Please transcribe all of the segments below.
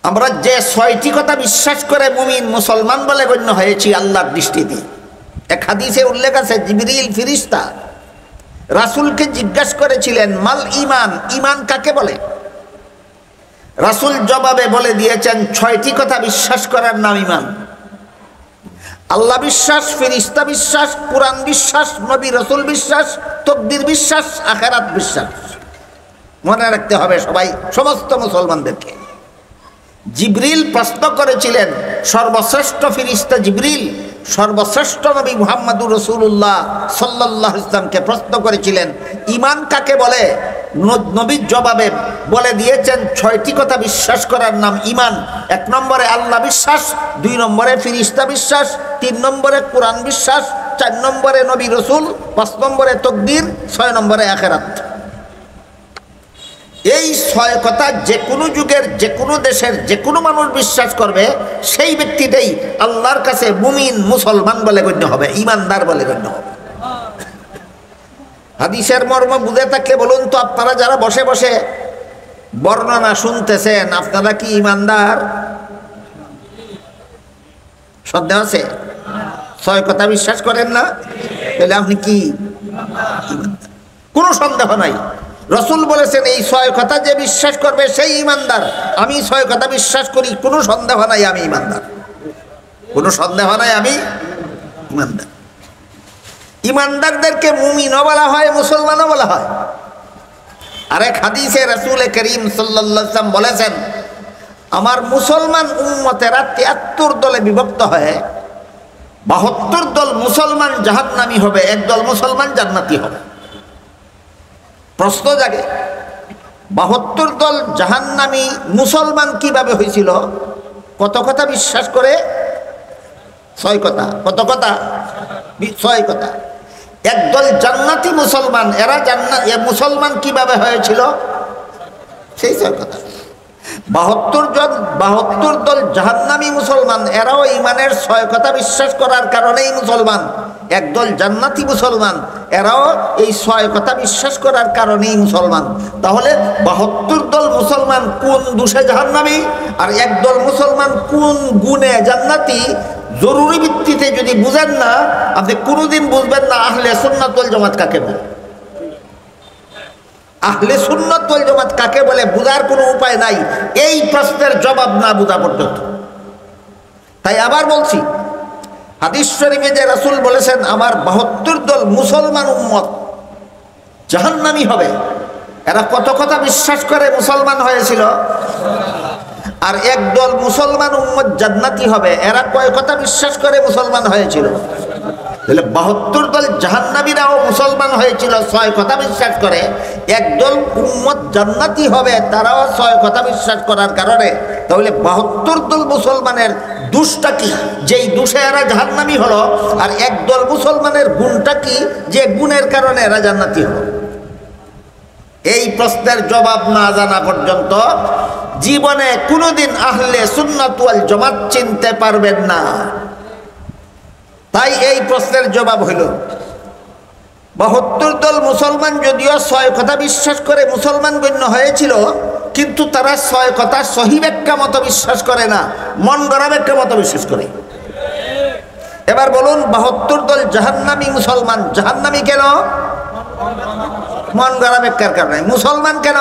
আমরা যে 6টি কথা বিশ্বাস করে মুমিন মুসলমান বলে গণ্য হয়েছি আল্লাহর দৃষ্টিতে। এক হাদিসে উল্লেখ আছে, জিবরিল ফেরেশতা রাসূলকে জিজ্ঞাসা করেছিলেন, মাল ঈমান, ঈমান কাকে বলে? রাসূল জবাবে বলে দিয়েছেন, 6টি কথা বিশ্বাস করার নাম ঈমান। আল্লাহ বিশ্বাস, ফেরেশতা বিশ্বাস, কুরআন বিশ্বাস, নবী রাসূল বিশ্বাস, তাকদীর বিশ্বাস, আখিরাত বিশ্বাস। মনে রাখতে হবে সবাই, সমস্ত মুসলমানদেরকে। জিবরিল প্রশ্ন করেছিলেন, সর্বশ্রেষ্ঠ ফেরেশতা জিবরিল সর্বশ্রেষ্ঠ নবী মুহাম্মদুর রাসূলুল্লাহ সাল্লাল্লাহু আলাইহি ওয়াসাল্লামকে প্রশ্ন করেছিলেন, ঈমান কাকে বলে? নবীর জবাবে বলে দিয়েছেন, 6টি কথা বিশ্বাস করার নাম ঈমান। 1 নম্বরে আল্লাহ বিশ্বাস, 2 নম্বরে ফেরেশতা বিশ্বাস, 3 নম্বরে কুরআন বিশ্বাস, 4 নম্বরে নবী রাসূল, 5 নম্বরে তাকদীর, 6 নম্বরে আখিরাত। এই 6 কথা যে কোনো যুগের, যে কোনো দেশের, যে কোনো মানুষ বিশ্বাস করবে, সেই ব্যক্তিটাই আল্লাহর কাছে মুমিন মুসলমান বলে গণ্য হবে, ঈমানদার বলে গণ্য হবে। হাদিসের মর্ম বুঝে থাকলে বলুন তো, আপনারা যারা বসে বসে বর্ণনা শুনতেছেন, আপনারা কি ঈমানদার? সন্দেহ আছে? 6 কথা বিশ্বাস করেন না? তাহলে আপনি কি? কোনো সন্দেহ নাই। রাসূল বলেছেন, এই 6 কথা যে বিশ্বাস করবে সেই ঈমানদার। আমি 6 কথা বিশ্বাস করি, কোনো সন্দেহ নাই আমি ঈমানদার, কোনো সন্দেহ নাই আমি ঈমানদার। ঈমানদারদেরকে মুমিনও বলা হয়, মুসলমানও বলা হয়। আরেক হাদিসে রাসূল করিম সাল্লাল্লাহু আলাইহি ওয়াসাল্লাম বলেছেন, আমার মুসলমান উম্মতেরা 73 দলে বিভক্ত হয়ে 72 দল মুসলমান জাহান্নামী হবে, 1 দল মুসলমান জান্নাতি হবে। প্রশ্ন জাগে, 72 দল জাহান্নামী মুসলমান কিভাবে হয়েছিল? কত কথা বিশ্বাস করে? 6 কথা। কত কথা? 6 কথা। 1 দল জান্নাতি মুসলমান, এরা মুসলমান কিভাবে হয়েছিল? সেই 6 কথা। 72 দল জাহান্নামী মুসলমান, এরাও ঈমানের 6 কথা বিশ্বাস করার কারণেই মুসলমান। 1 দল জান্নাতি মুসলমান, এরাও এই 6 কথা বিশ্বাস করার কারণেই মুসলমান। তাহলে 72 দল মুসলমান কোন দোষে জাহান্নামী, আর 1 দল মুসলমান কোন গুণে জান্নাতি, জরুরি ভিত্তিতে যদি বুঝেন না, আপনি কোনোদিন বুঝবেন না আহলে সুন্নাত ওয়াল জামাত কাকে বলে। আহলে সুন্নাত ওয়াল জামাত কাকে বলে বোঝার কোনো উপায় নাই, এই প্রশ্নের জবাব না বোঝা পর্যন্ত। তাই আবার বলছি, হাদিস শরীফে যে রাসূল বলেছেন, আমার 72 দল মুসলমান উম্মত জাহান্নামী হবে, এরা কত কথা বিশ্বাস করে মুসলমান হয়েছিল? আর 1 দল মুসলমান উম্মত জান্নাতি হবে, এরা কয় কথা বিশ্বাস করে মুসলমান হয়েছিল? তাহলে 72 দল জাহান্নামীরাও মুসলমান হয়েছিল 6 কথা বিশ্বাস করে। 1 দল উম্মত জান্নাতি হবে, তারাও 6 কথা বিশ্বাস করার কারণে। তাহলে 72 দল মুসলমানের দোষটা কি, যেই দোষে এরা জাহান্নামী হলো? আর 1 দল মুসলমানের গুণটা কি, যে গুণের কারণে এরা জান্নাতি হলো? এই প্রশ্নের জবাব না জানা পর্যন্ত জীবনে কোনোদিন আহলে সুন্নাত ওয়াল জামাত চিনতে পারবেন না। তাই এই প্রশ্নের জবাব হইল, 72 দল মুসলমান যদিও 6 কথা বিশ্বাস করে মুসলমান গণ্য হয়েছিল, কিন্তু তারা 6 কথা সহি ব্যাখ্যা মতো বিশ্বাস করে না, মন গড়া ব্যাখ্যা মতো বিশ্বাস করে। এবার বলুন, 72 দল জাহান্নামী মুসলমান, জাহান্নামী কেন? মন গড়া ব্যাখ্যার কারণে। মুসলমান কেন?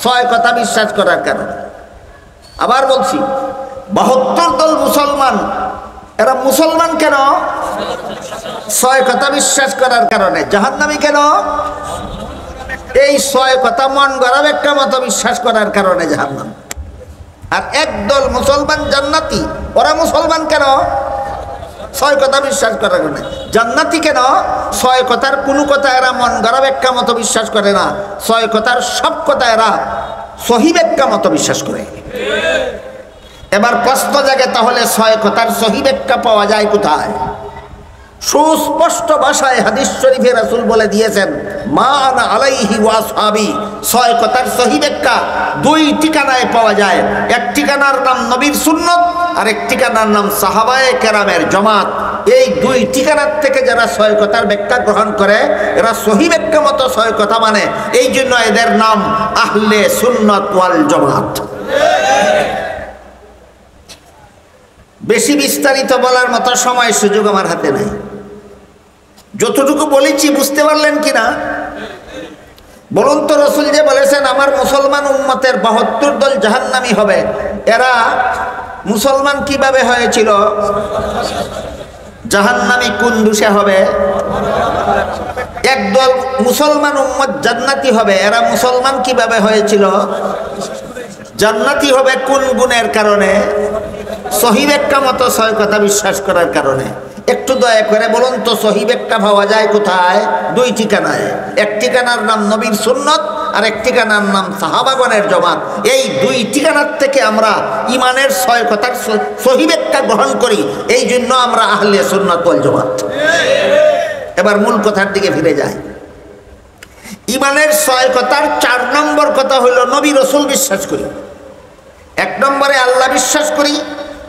6 কথা বিশ্বাস করার কারণে। আবার বলছি, 72 দল মুসলমান, এরা মুসলমান কেন? 6 কথা বিশ্বাস করার কারণে। জাহান্নামী কেন? এই 6 কথা মন গড়া ব্যাখ্যা মতো বিশ্বাস করার কারণে জাহান্নাম। আর 1 দল মুসলমান জান্নাতি, ওরা মুসলমান কেন? 6 কথা বিশ্বাস করার কারণে। জান্নাতি কেন? 6 কথার কোনো কথা এরা মন গড়া ব্যাখ্যা মতো বিশ্বাস করে না, 6 কথার সব কথা এরা সহি ব্যাখ্যা মতো বিশ্বাস করে। এবার প্রশ্ন জাগে, তাহলে 6 কথার সহি ব্যাখ্যা পাওয়া যায় কোথায়? সুস্পষ্ট ভাষায় হাদিস শরীফে রাসূল বলে দিয়েছেন, মা আনা আলাইহি ওয়া আসহাবি। 6 কথার সহি ব্যাখ্যা 2 ঠিকানায় পাওয়া যায়। এক ঠিকানার নাম নবীর সুন্নত, আর এক ঠিকানার নাম সাহাবায়ে কেরামের জামাত। এই 2 ঠিকানার থেকে যারা 6 কথার ব্যাখ্যা গ্রহণ করে, এরা সহি ব্যাখ্যা মতো 6 কথা মানে। এই জন্য এদের নাম আহলে সুন্নাত ওয়াল জামাত। বেশি বিস্তারিত বলার মতো সময় সুযোগ আমার হাতে নাই। যতটুকু বলেছি বুঝতে পারলেন কিনা বলুন তো? রসুল যে বলেছেন আমার মুসলমান উম্মতের 72 দল জাহান্নামী হবে, এরা মুসলমান কিভাবে হয়েছিল? জাহান্নামী কোন দোষে হবে? একদল মুসলমান উম্মত জান্নাতি হবে, এরা মুসলমান কিভাবে হয়েছিল? জান্নাতি হবে কোন গুণের কারণে? সহিহ ব্যাখ্যা মতো 6 কথা বিশ্বাস করার কারণে। একটু দয়া করে বলুন তো সহিহ ব্যাখ্যা পাওয়া যায় কোথায়? 2 ঠিকানায়। এক ঠিকানার নাম নবীর সুন্নত, আর এক ঠিকানার নাম সাহাবাগণের জমাত। এই 2 ঠিকানার থেকে আমরা ইমানের 6 কথার সহিহ ব্যাখ্যা গ্রহণ করি, এই জন্য আমরা আহলে সুন্নাত ওয়াল জামাত। এবার মূল কথার দিকে ফিরে যাই। ইমানের 6 কথার 4 নম্বর কথা হলো নবী রসুল বিশ্বাস করি। 1 নম্বরে আল্লাহ বিশ্বাস করি,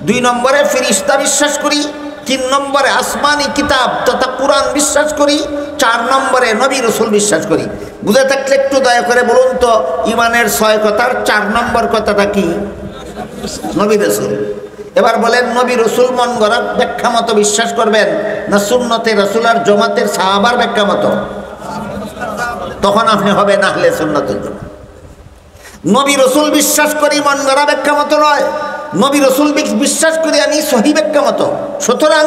2 নম্বরে ফেরেশতা বিশ্বাস করি, 3 নম্বরে আসমানি কিতাব তথা কুরআন বিশ্বাস করি, 4 নম্বরে নবী রসুল বিশ্বাস করি। বুঝে থাকলে একটু দয়া করে বলুন তো ইমানের 6 কথার 4 নম্বর কথাটা কি? নবী রসুল। এবার বলেন নবী রসুল মন গড়া ব্যাখ্যা মতো বিশ্বাস করবেন না সুন্নতে রসুল আর জমাতের সাহাবার ব্যাখ্যা মতো? তখন আপনি হবেন আহলে সুন্নাতের জন্য। নবী রসুল বিশ্বাস করি মন গড়া ব্যাখ্যা মতো নয়, নবী রসুল বিশ্বাস করি আমি সহিহ ব্যাখ্যা মতো। সুতরাং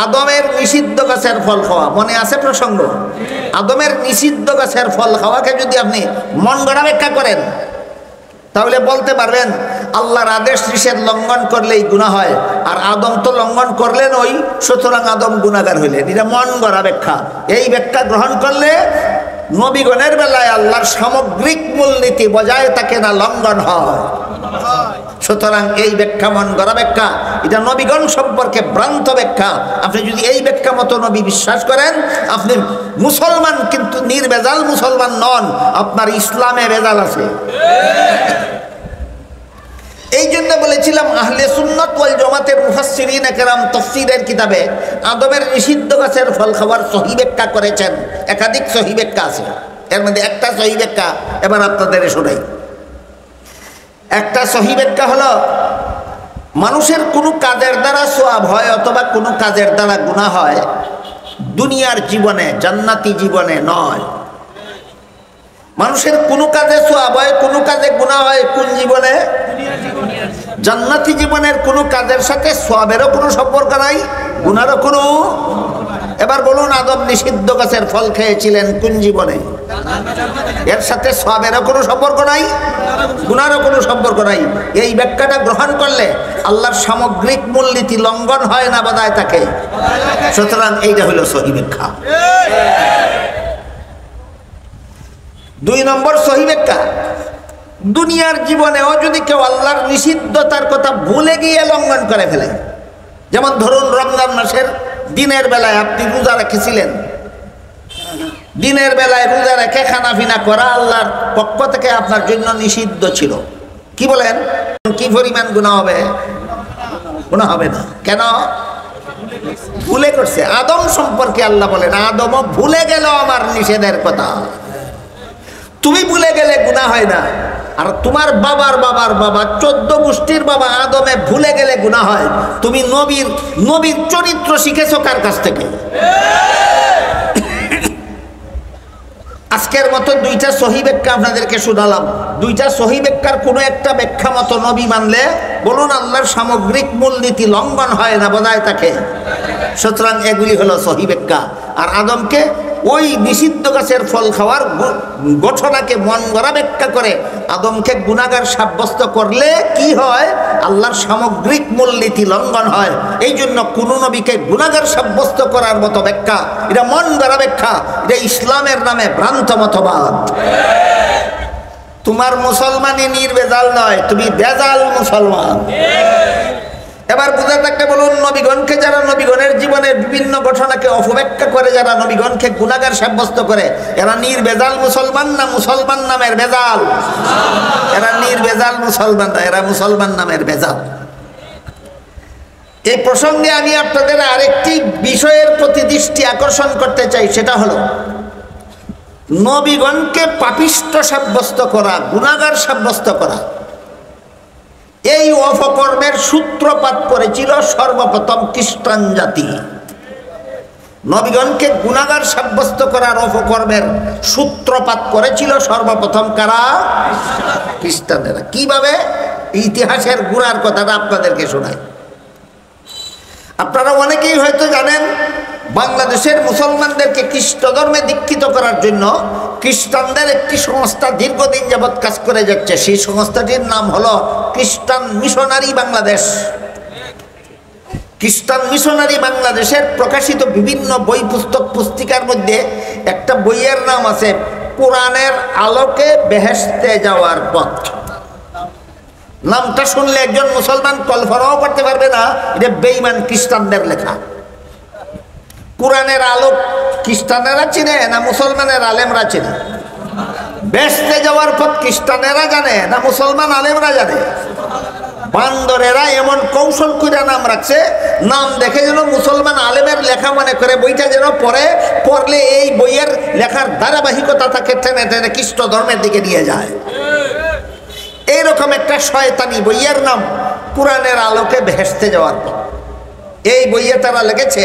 আদমের নিষিদ্ধ গাছের ফল খাওয়া, মনে আছে প্রসঙ্গ? আদমের নিষিদ্ধ গাছের ফল খাওয়াকে যদি আপনি মন গড়া ব্যাখ্যা করেন তাহলে বলতে পারবেন আল্লাহর আদেশ নিষেধ লঙ্ঘন করলেই গুনাহ হয়, আর আদম তো লঙ্ঘন করলেন ওই, সুতরাং আদম গুনাহগার হইলেন। এটা মন গড়া ব্যাখ্যা। এই ব্যাখ্যা গ্রহণ করলে নবীগণের বেলায় আল্লাহর সামগ্রিক মূলনীতি বজায় থাকে না, লঙ্ঘন হয়। সুতরাং এই ব্যাখ্যা মন গড়া ব্যাখ্যা, এটা নবীগণ সম্পর্কে ভ্রান্ত ব্যাখ্যা। আপনি যদি এই ব্যাখ্যা মতো নবী বিশ্বাস করেন আপনি মুসলমান, কিন্তু নির্ভেজাল মুসলমান নন, আপনার ইসলামে ভেজাল আছে। এই জন্য বলেছিলাম আহলে সুন্নাত ওয়াল জামাতের মুফাসসিরিন কেরাম তাফসীরের কিতাবে আদমের নিষিদ্ধ গাছের ফল খাওয়ার সহিহ ব্যাখ্যা করেছেন। একাধিক সহিহ ব্যাখ্যা আছে, এর মধ্যে একটা সহিহ ব্যাখ্যা এবার আপনাদের শোনাই। একটা সহিহ ব্যাখ্যা হলো মানুষের কোনো কাজের দ্বারা সওয়াব হয় অথবা কোনো কাজের দ্বারা গুনাহ হয় দুনিয়ার জীবনে, জান্নাতি জীবনে নয়। মানুষের কোনো কাজে সওয়াব হয়, কোনো কাজে গুনাহ হয় কোন জীবনে? জান্নাতি জীবনের কোনো কাজের সাথে সওয়াবেরও কোনো সম্পর্ক নাই, গুনাহরও কোনো। এবার বলুন আদম নিষিদ্ধ গাছের ফল খেয়েছিলেন কোন জীবনে? এর সাথে সওয়াবেরও কোনো সম্পর্ক নাই, গুনাহরও কোনো সম্পর্ক নাই। এই ব্যাখ্যাটা গ্রহণ করলে আল্লাহর সামগ্রিক মূলনীতি লঙ্ঘন হয় না, বজায় থাকে। সুতরাং এইটা হলো সহিহ ব্যাখ্যা। 2 নম্বর সহিহ ব্যাখ্যা, দুনিয়ার জীবনেও যদি কেউ আল্লাহর নিষিদ্ধতার কথা ভুলে গিয়ে লঙ্ঘন করে ফেলে, যেমন ধরুন রমজান মাসের দিনের বেলায় আপনি রোজা রেখেছিলেন, দিনের বেলায় রোজা রেখে খানাফিনা করা আল্লাহর পক্ষ থেকে আপনার জন্য নিষিদ্ধ ছিল, কি বলেন? কি পরিমাণ গুনাহ হবে? গুনাহ হবে না। কেন? ভুলে করছে। আদম সম্পর্কে আল্লাহ বলেন আদমও ভুলে গেল আমার নিষেধের কথা। তুমি ভুলে গেলে গুনাহ হয় না, আর তোমার বাবার বাবার বাবা 14 গোষ্ঠীর বাবা আদমে ভুলে গেলে গুনাহ হয়। তুমি নবীর চরিত্র শিখেছো কার কাছ থেকে? আজকের মতো 2টা সহিহ ব্যাখ্যা আপনাদেরকে শোনালাম। 2টা সহিহ ব্যাখ্যার কোনো একটা ব্যাখ্যা মতো নবী মানলে বলুন আল্লাহর সামগ্রিক মূলনীতি লঙ্ঘন হয় না, বজায় থাকে। সুতরাং এগুলি হলো সহিহ ব্যাখ্যা। আর আদমকে ওই নিষিদ্ধ গাছের ফল খাওয়ার ঘটনাকে মন গড়া ব্যাখ্যা করে আদমকে গুনাহগার সাব্যস্ত করলে কি হয়? আল্লাহর সামগ্রিক মূলনীতি লঙ্ঘন হয়। এই জন্য কোন নবীকে গুনাহগার সাব্যস্ত করার মতো ব্যাখ্যা, এটা মন গড়া ব্যাখ্যা, এটা ইসলামের নামে ভ্রান্ত মতবাদ। তোমার মুসলমানই নির্ভেজাল নয়, তুমি ভেজাল মুসলমান। এবার বুঝে থাকতে বলুন নবীগণকে যারা নবীগণের জীবনের বিভিন্ন ঘটনাকে অপব্যাখ্যা করে, যারা নবীগণকে গুনাহগার সাব্যস্ত করে, এরা নির্ভেজাল মুসলমান না মুসলমান নামের ভেজাল? এরা নির্ভেজাল মুসলমান না, এরা মুসলমান নামের ভেজাল। এই প্রসঙ্গে আমি আপনাদের আরেকটি বিষয়ের প্রতি দৃষ্টি আকর্ষণ করতে চাই, সেটা হলো নবীগণকে পাপিষ্ঠ সাব্যস্ত করা, গুনাহগার সাব্যস্ত করা এই অপকর্মের সূত্রপাত করেছিল সর্বপ্রথম খ্রিস্টান জাতি। নবীগণকে গুনাহগার সাব্যস্ত করার অপকর্মের সূত্রপাত করেছিল সর্বপ্রথম কারা? খ্রিস্টানেরা। কিভাবে? ইতিহাসের গুনার কথাটা আপনাদেরকে শোনাই। আপনারা অনেকেই হয়তো জানেন, বাংলাদেশের মুসলমানদেরকে খ্রিস্ট ধর্মে দীক্ষিত করার জন্য খ্রিস্টানদের একটি সংস্থা দীর্ঘদিন যাবৎ কাজ করে যাচ্ছে। সেই সংস্থাটির নাম হলো খ্রিস্টান মিশনারি বাংলাদেশ। খ্রিস্টান মিশনারি বাংলাদেশের প্রকাশিত বিভিন্ন বই, পুস্তক, পুস্তিকার মধ্যে একটা বইয়ের নাম আছে কোরআনের আলোকে বেহেশতে যাওয়ার পথ। নামটা শুনলে একজন মুসলমান কল্পনাও করতে পারবে না এটা বেঈমান খ্রিস্টানদের লেখা। কোরআনের আলো খ্রিস্টানেরা চিনে না মুসলমানের আলেমরা চিনে? বেহেশতে যাওয়ার পথ খ্রিস্টানেরা জানে না মুসলমান আলেমরা জানে? বান্দরেরা এমন কৌশল করে নাম রাখছে, নাম দেখে যেন মুসলমান আলেমের লেখা মনে করে বইটা যেন পড়লে এই বইয়ের লেখার ধারাবাহিকতা তাকে টেনে টেনে খ্রিস্ট ধর্মের দিকে নিয়ে যায়। এইরকম একটা শয়তানি বইয়ের নাম কোরআনের আলোকে বেহেশতে যাওয়ার পথ। এই বইয়ে তারা লিখেছে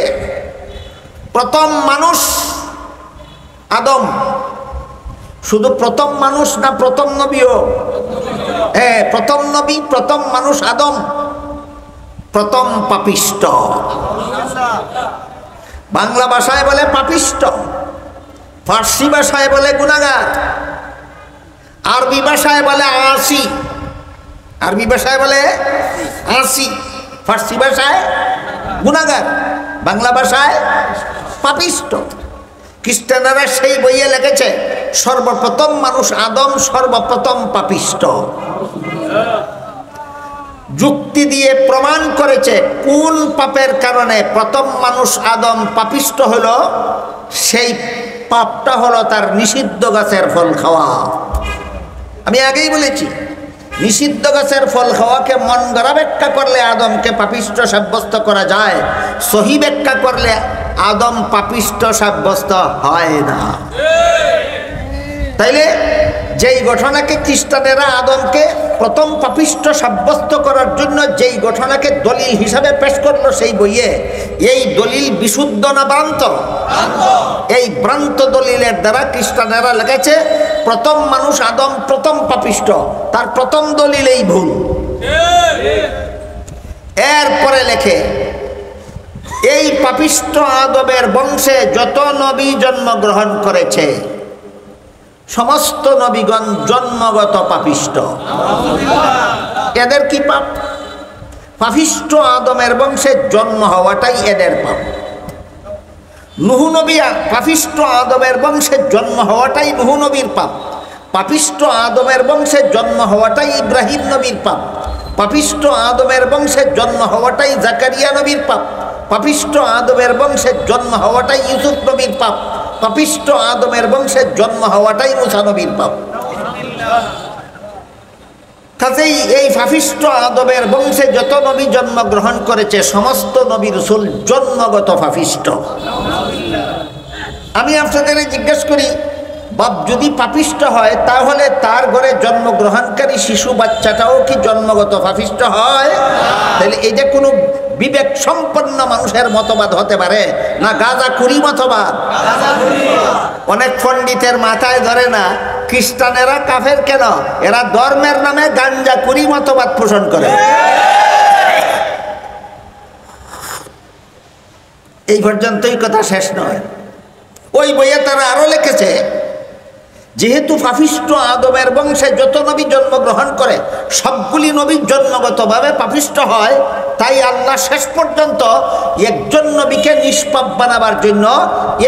প্রথম মানুষ আদম। শুধু প্রথম মানুষ না, প্রথম নবীও। হ্যাঁ, প্রথম নবী, প্রথম মানুষ আদম, প্রথম পাপিষ্ট। বাংলা ভাষায় বলে পাপিষ্ট, ফার্সি ভাষায় বলে গুনাহগার, আরবি ভাষায় বলে আসি। আরবি ভাষায় বলে আসি, ফার্সি ভাষায় গুনাহগার, বাংলা ভাষায় পাপিষ্ট। খ্রিস্টানেরা সেই বইয়ে লিখেছে সর্বপ্রথম মানুষ আদম, সর্বপ্রথম পাপিষ্ট। যুক্তি দিয়ে প্রমাণ করেছে কোন পাপের কারণে প্রথম মানুষ আদম পাপিষ্ট হলো। সেই পাপটা হলো তার নিষিদ্ধ গাছের ফল খাওয়া। আমি আগেই বলেছি, নিষিদ্ধ গাছের ফল খাওয়াকে মন গড়া ব্যাখ্যা করলে আদমকে পাপিষ্ট সাব্যস্ত করা যায়, সহি ব্যাখ্যা করলে আদম পাপিষ্ট সাব্যস্ত হয় না। তাইলে যেই ঘটনাকে খ্রিস্টানেরা আদমকে প্রথম পাপিষ্ট সাব্যস্ত করার জন্য যেই ঘটনাকে দলিল হিসাবে পেশ করলো সেই বইয়ে, এই দলিল বিশুদ্ধ না ভ্রান্ত? এই ভ্রান্ত দলিলের দ্বারা খ্রিস্টানেরা লিখেছে প্রথম মানুষ আদম, প্রথম পাপিষ্ট। তার প্রথম দলিলেই ভুল। এরপরে লেখে এই পাপিষ্ট আদমের বংশে যত নবী জন্মগ্রহণ করেছে সমস্ত নবীগণ জন্মগত পাপিষ্ট। এদের কি পাপ? পাপিষ্ট আদমের বংশে জন্ম হওয়াটাই এদের পাপ। নূহ নবী পাপিষ্ট আদমের বংশে জন্ম হওয়াটাই নূহ নবীর পাপ। পাপিষ্ট আদমের বংশে জন্ম হওয়াটাই ইব্রাহিম নবীর পাপ। পাপিষ্ট আদমের বংশে জন্ম হওয়াটাই জাকারিয়া নবীর পাপ। পাপিষ্ট আদমের বংশে জন্ম হওয়াটাই ইউসুফ নবীর পাপ। পাপিষ্ট আদমের বংশে জন্ম হওয়াটাই মুসা নবীর পাপ। কাজেই এই পাপিষ্ট আদমের বংশে যত নবী জন্মগ্রহণ করেছে সমস্ত নবী রাসূল জন্মগত পাপিষ্ট। আমি আপনাদের জিজ্ঞেস করি, বাপ যদি পাপিষ্ট হয় তাহলে তার ঘরে জন্মগ্রহণকারী শিশু বাচ্চাটাও কি জন্মগত পাপিষ্ট হয়? তাহলে এটা কোনো বিবেক সম্পন্ন মানুষের মতবাদ হতে পারে না গাঁজাখুরি মতবাদ? অনেক পণ্ডিতের মাথায় ধরে না খ্রিস্টানেরা কাফের কেন, এরা ধর্মের নামে গাঁজাখুরি মতবাদ পোষণ করে। এই পর্যন্তই কথা শেষ নয়। ওই বইয়ে তারা আরো লিখেছে যেহেতু পাপিষ্ট আদমের বংশে যত নবী জন্মগ্রহণ করে সবগুলি নবী জন্মগতভাবে পাপিষ্ট হয়, তাই আল্লাহ শেষ পর্যন্ত একজন নবীকে নিষ্পাপ বানাবার জন্য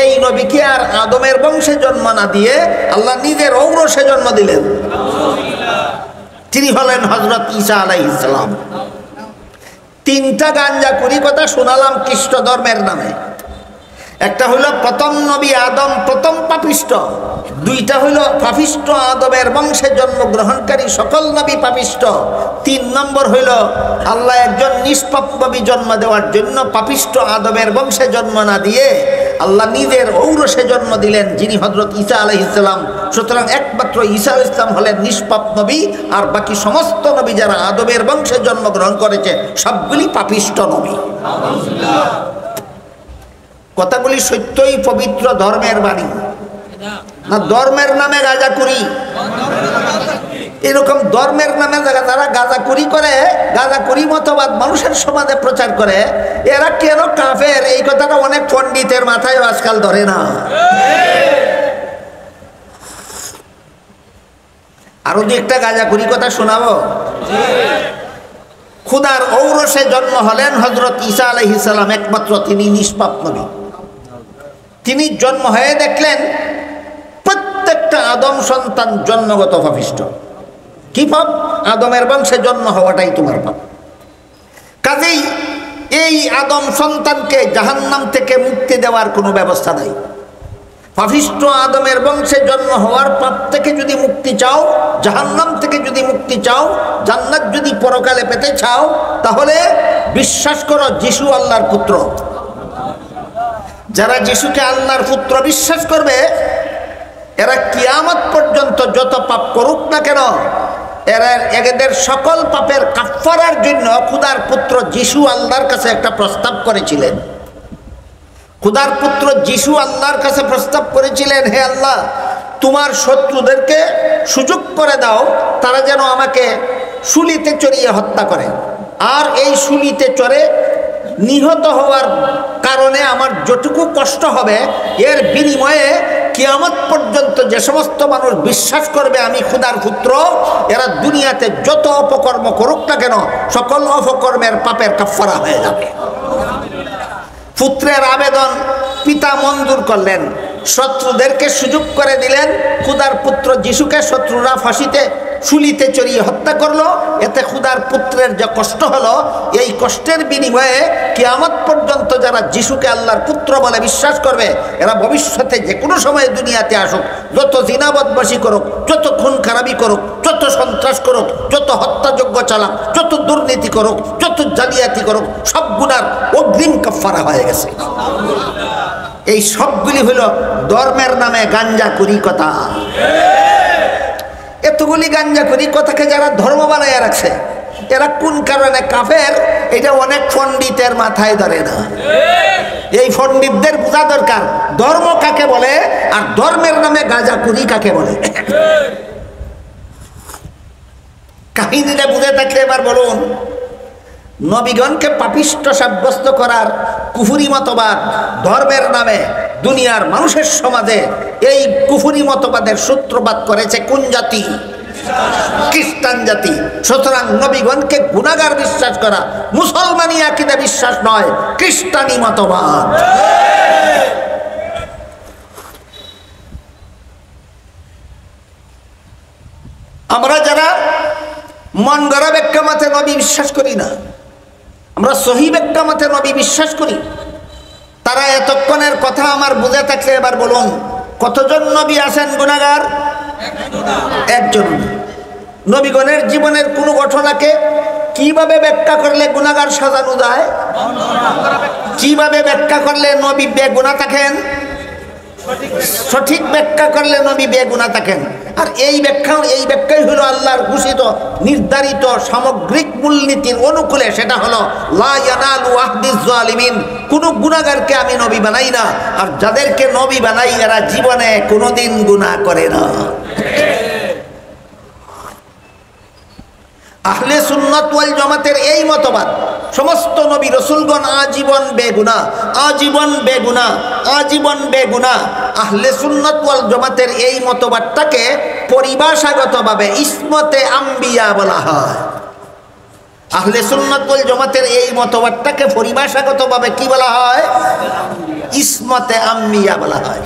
এই নবীকে আর আদমের বংশে জন্ম না দিয়ে আল্লাহ নিজের ঔরসে জন্ম দিলেন। তিনি হলেন হযরত ঈসা আলাইহিস সালাম। তিনটা গাঁজাখুরি কথা শোনালাম খ্রিস্ট ধর্মের নামে। একটা হইল প্রথম নবী আদম প্রথম পাপিষ্ট, দুইটা হইল পাপিষ্ট আদমের বংশে জন্মগ্রহণকারী সকল নবী পাপিষ্ট, 3 নম্বর হইল আল্লাহ একজন নিষ্পাপ নবী জন্ম দেওয়ার জন্য পাপিষ্ট আদমের বংশে জন্ম না দিয়ে আল্লাহ নিজের ঔরসে জন্ম দিলেন, যিনি হযরত ঈসা আলাইহিস সালাম। সুতরাং একমাত্র ঈসা আলাইহিস সালাম হলেন নিষ্পাপ নবী, আর বাকি সমস্ত নবী যারা আদমের বংশে জন্মগ্রহণ করেছে সবগুলি পাপিষ্ট নবী। কথাগুলি সত্যই পবিত্র ধর্মের বাণী, না ধর্মের নামে গাঁজাখুরি? এরকম ধর্মের নামে যারা গাঁজাখুরি করে, গাঁজাখুরি মতবাদ মানুষের সমাজে প্রচার করে, এরা কেন কাফের এই কথাটা অনেক পণ্ডিতের মাথায় আজকাল ধরে না। আরো দু একটা গাঁজাখুরি কথা শোনাবো। খুদার ঔরসে জন্ম হলেন হযরত ঈসা আলাইহিস সালাম, একমাত্র তিনি নিষ্পাপ নবী। তিনি জন্ম হয়ে দেখলেন প্রত্যেকটা আদম সন্তান জন্মগত পাপিষ্ট। কি পাপ? আদমের বংশে জন্ম হওয়াটাই তোমার পাপ। কাজেই এই আদম সন্তানকে জাহান্নাম থেকে মুক্তি দেওয়ার কোনো ব্যবস্থা নাই। পাপিষ্ট আদমের বংশে জন্ম হওয়ার পাপ থেকে যদি মুক্তি চাও, জাহান্নাম থেকে যদি মুক্তি চাও, জান্নাত যদি পরকালে পেতে চাও, তাহলে বিশ্বাস করো যিশু আল্লাহর পুত্র। যারা যিশুকে আল্লাহর পুত্র বিশ্বাস করবে, এরা কিয়ামত পর্যন্ত যত পাপ করুক না কেন, এদের সকল পাপের কাফফারার জন্য খুদার পুত্র যিশু আল্লাহর কাছে একটা প্রস্তাব করেছিলেন। খুদার পুত্র যিশু আল্লাহর কাছে প্রস্তাব করেছিলেন, হে আল্লাহ, তোমার শত্রুদেরকে সুযোগ করে দাও, তারা যেন আমাকে শুলিতে চড়িয়ে হত্যা করে, আর এই শুলিতে চড়ে নিহত হওয়ার কারণে আমার যতটুকু কষ্ট হবে, এর বিনিময়ে কিয়ামত পর্যন্ত যে সমস্ত মানুষ বিশ্বাস করবে আমি খুদার পুত্র, এরা দুনিয়াতে যত অপকর্ম করুক না কেন, সকল অপকর্মের পাপের কাফফারা হয়ে যাবে। পুত্রের আবেদন পিতা মঞ্জুর করলেন, শত্রুদেরকে সুযোগ করে দিলেন। খুদার পুত্র যিশুকে শত্রুরা ফাঁসিতে শুলিতে চড়িয়ে হত্যা করলো। এতে খুদার পুত্রের যে কষ্ট হলো, এই কষ্টের বিনিময়ে কিয়ামত পর্যন্ত যারা যিশুকে আল্লাহর পুত্র বলে বিশ্বাস করবে, এরা ভবিষ্যতে যে কোনো সময় দুনিয়াতে আসুক, যত জিনা বদমাশি করুক, যত খুন খারাপি করুক, যত সন্ত্রাস করুক, যত হত্যাযজ্ঞ চালাক, যত দুর্নীতি করুক, যত জালিয়াতি করুক, সব গুনার অগ্রিম কাফফারা হয়ে গেছে। এই সবগুলি হলো ধর্মের নামে গাঞ্জাখুরি কথা। এতগুলি গাঞ্জাখুরি কথাকে যারা ধর্ম বানাইয়া রাখছে, এরা কোন কারণে কাফের, এটা অনেক পণ্ডিতের মাথায় ধরে না। এই পণ্ডিতদের বোঝা দরকার ধর্ম কাকে বলে আর ধর্মের নামে গাঁজাখুরি কাকে বলে। কাহিনীটা বুঝে থাকলে এবার বলুন, নবীগণকে পাপিষ্ট সাব্যস্ত করার কুফরি মতবাদ ধর্মের নামে দুনিয়ার মানুষের সমাজে এই কুফরি মতবাদের সূত্রপাত করেছে কোন জাতি? খ্রিস্টান জাতি। সুতরাং নবীগণকে গুনাহগার বিশ্বাস করা মুসলমানি আকীদা বিশ্বাস নয়, খ্রিস্টানি মতবাদ। আমরা যারা মন গড়া ব্যাখ্যা মতে নবী বিশ্বাস করি না, আমরা সহি ব্যাখ্যা মতে নবী বিশ্বাস করি, তারা এতক্ষণের কথা আমার বুঝে থাকলে এবার বলুন, কতজন নবী আছেন গুনাহগার? একজন। নবীগণের জীবনের কোন ঘটনাকে কিভাবে ব্যাখ্যা করলে গুনাহগার সাজানো যায়? কিভাবে ব্যাখ্যা করলে নবী বেগুনাহ থাকেন? সঠিক ব্যাখ্যা করলে নবী বেগুনাহ থাকেন। আর এই ব্যাখ্যাই হলো আল্লাহর ঘোষিত নির্ধারিত সামগ্রিক মূলনীতির অনুকূলে। সেটা হলো লা ইয়ানালু আহদিজ জালিমিন, কোন গুনাহগারকে আমি নবী বানাই না, আর যাদেরকে নবী বানাই এরা জীবনে কোনোদিন গুনাহ করে না। আহলে সুন্নাত ওয়াল জামাতের এই মতবাদ, সমস্ত নবী রাসূলগণ আজীবন বেগুনাহ, আজীবন বেগুনাহ, আজীবন বেগুনাহ। আহলে সুন্নাত ওয়াল জামাতের এই মতবাদটাকে পরিভাষাগতভাবে ইসমতে আম্বিয়া বলা হয়। আহলে সুন্নাত ওয়াল জামাতের এই মতবাদটাকে পরিভাষাগতভাবে কি বলা হয়? ইসমতে আম্বিয়া বলা হয়।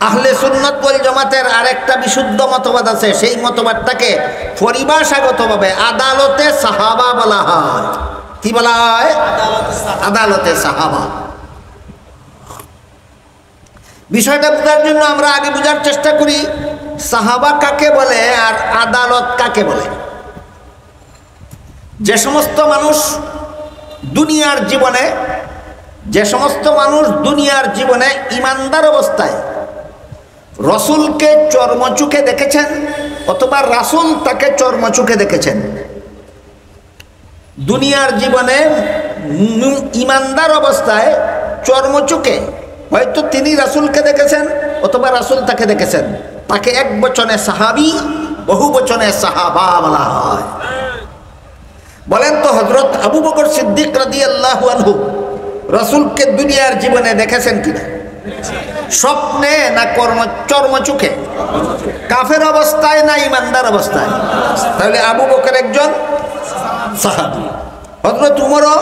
আহলে সুন্নাত ওয়াল জামাতের আরেকটা বিশুদ্ধ মতবাদ আছে, সেই মতবাদটাকে পরিভাষাগতভাবে আদালতে সাহাবা বলা হয়। কি বলা হয়? আদালতে সাহাবা। বিষয়টা বোঝার জন্য আমরা আগে বোঝার চেষ্টা করি সাহাবা কাকে বলে আর আদালত কাকে বলে। যে সমস্ত মানুষ দুনিয়ার জীবনে যে সমস্ত মানুষ দুনিয়ার জীবনে ইমানদার অবস্থায় রসুলকে চর্মচুখে দেখেছেন অথবা রাসূল তাকে চর্মচুখে দেখেছেন, দুনিয়ার জীবনে ইমানদার অবস্থায় চর্মচুখে হয়তো তিনি রাসূলকে দেখেছেন অথবা রাসূল তাকে দেখেছেন, তাকে এক বচনে সাহাবী, বহু বচনে সাহাবা বলা হয়। বলেন তো হযরত আবু বকর সিদ্দিক রাদিয়াল্লাহু আনহু রাসূলকে দুনিয়ার জীবনে দেখেছেন কিনা? স্বপ্নে না চর্মচুখে? কাফের অবস্থায় না ইমানদার অবস্থায়? তাহলে আবু বকর একজন সাহাবী। হযরত উমরও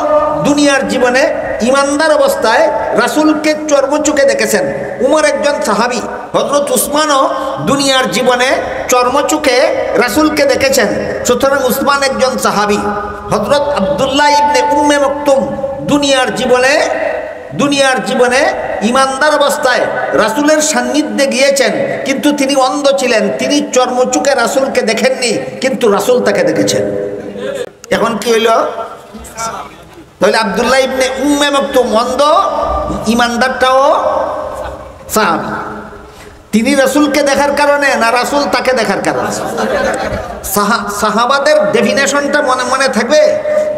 দুনিয়ার জীবনে ইমানদার অবস্থায় রাসূলকে চর্মচুখে দেখেছেন, উমর একজন সাহাবী। হযরত উসমানও দুনিয়ার জীবনে চর্মচুখে রাসূলকে দেখেছেন, সুতরাং উসমান একজন সাহাবী। হযরত আব্দুল্লাহ ইবনে উম্মে মাকতুম দুনিয়ার জীবনে ইমানদার অবস্থায় রাসূলের সান্নিধ্যে গিয়েছেন, কিন্তু তিনি অন্ধ ছিলেন, তিনি চর্মচুখে রাসূলকে দেখেননি, কিন্তু রাসূল তাকে দেখেছেন। এখন কি হইল? তাহলে আব্দুল্লাহ ইবনে উম্মে মাকতুম অন্ধ, ইমানদারটাও সাহাবী। তিনি রাসূলকে দেখার কারণে না রাসূল তাকে দেখার কারণে? সাহাবাদের ডেফিনেশনটা মনে মনে থাকবে।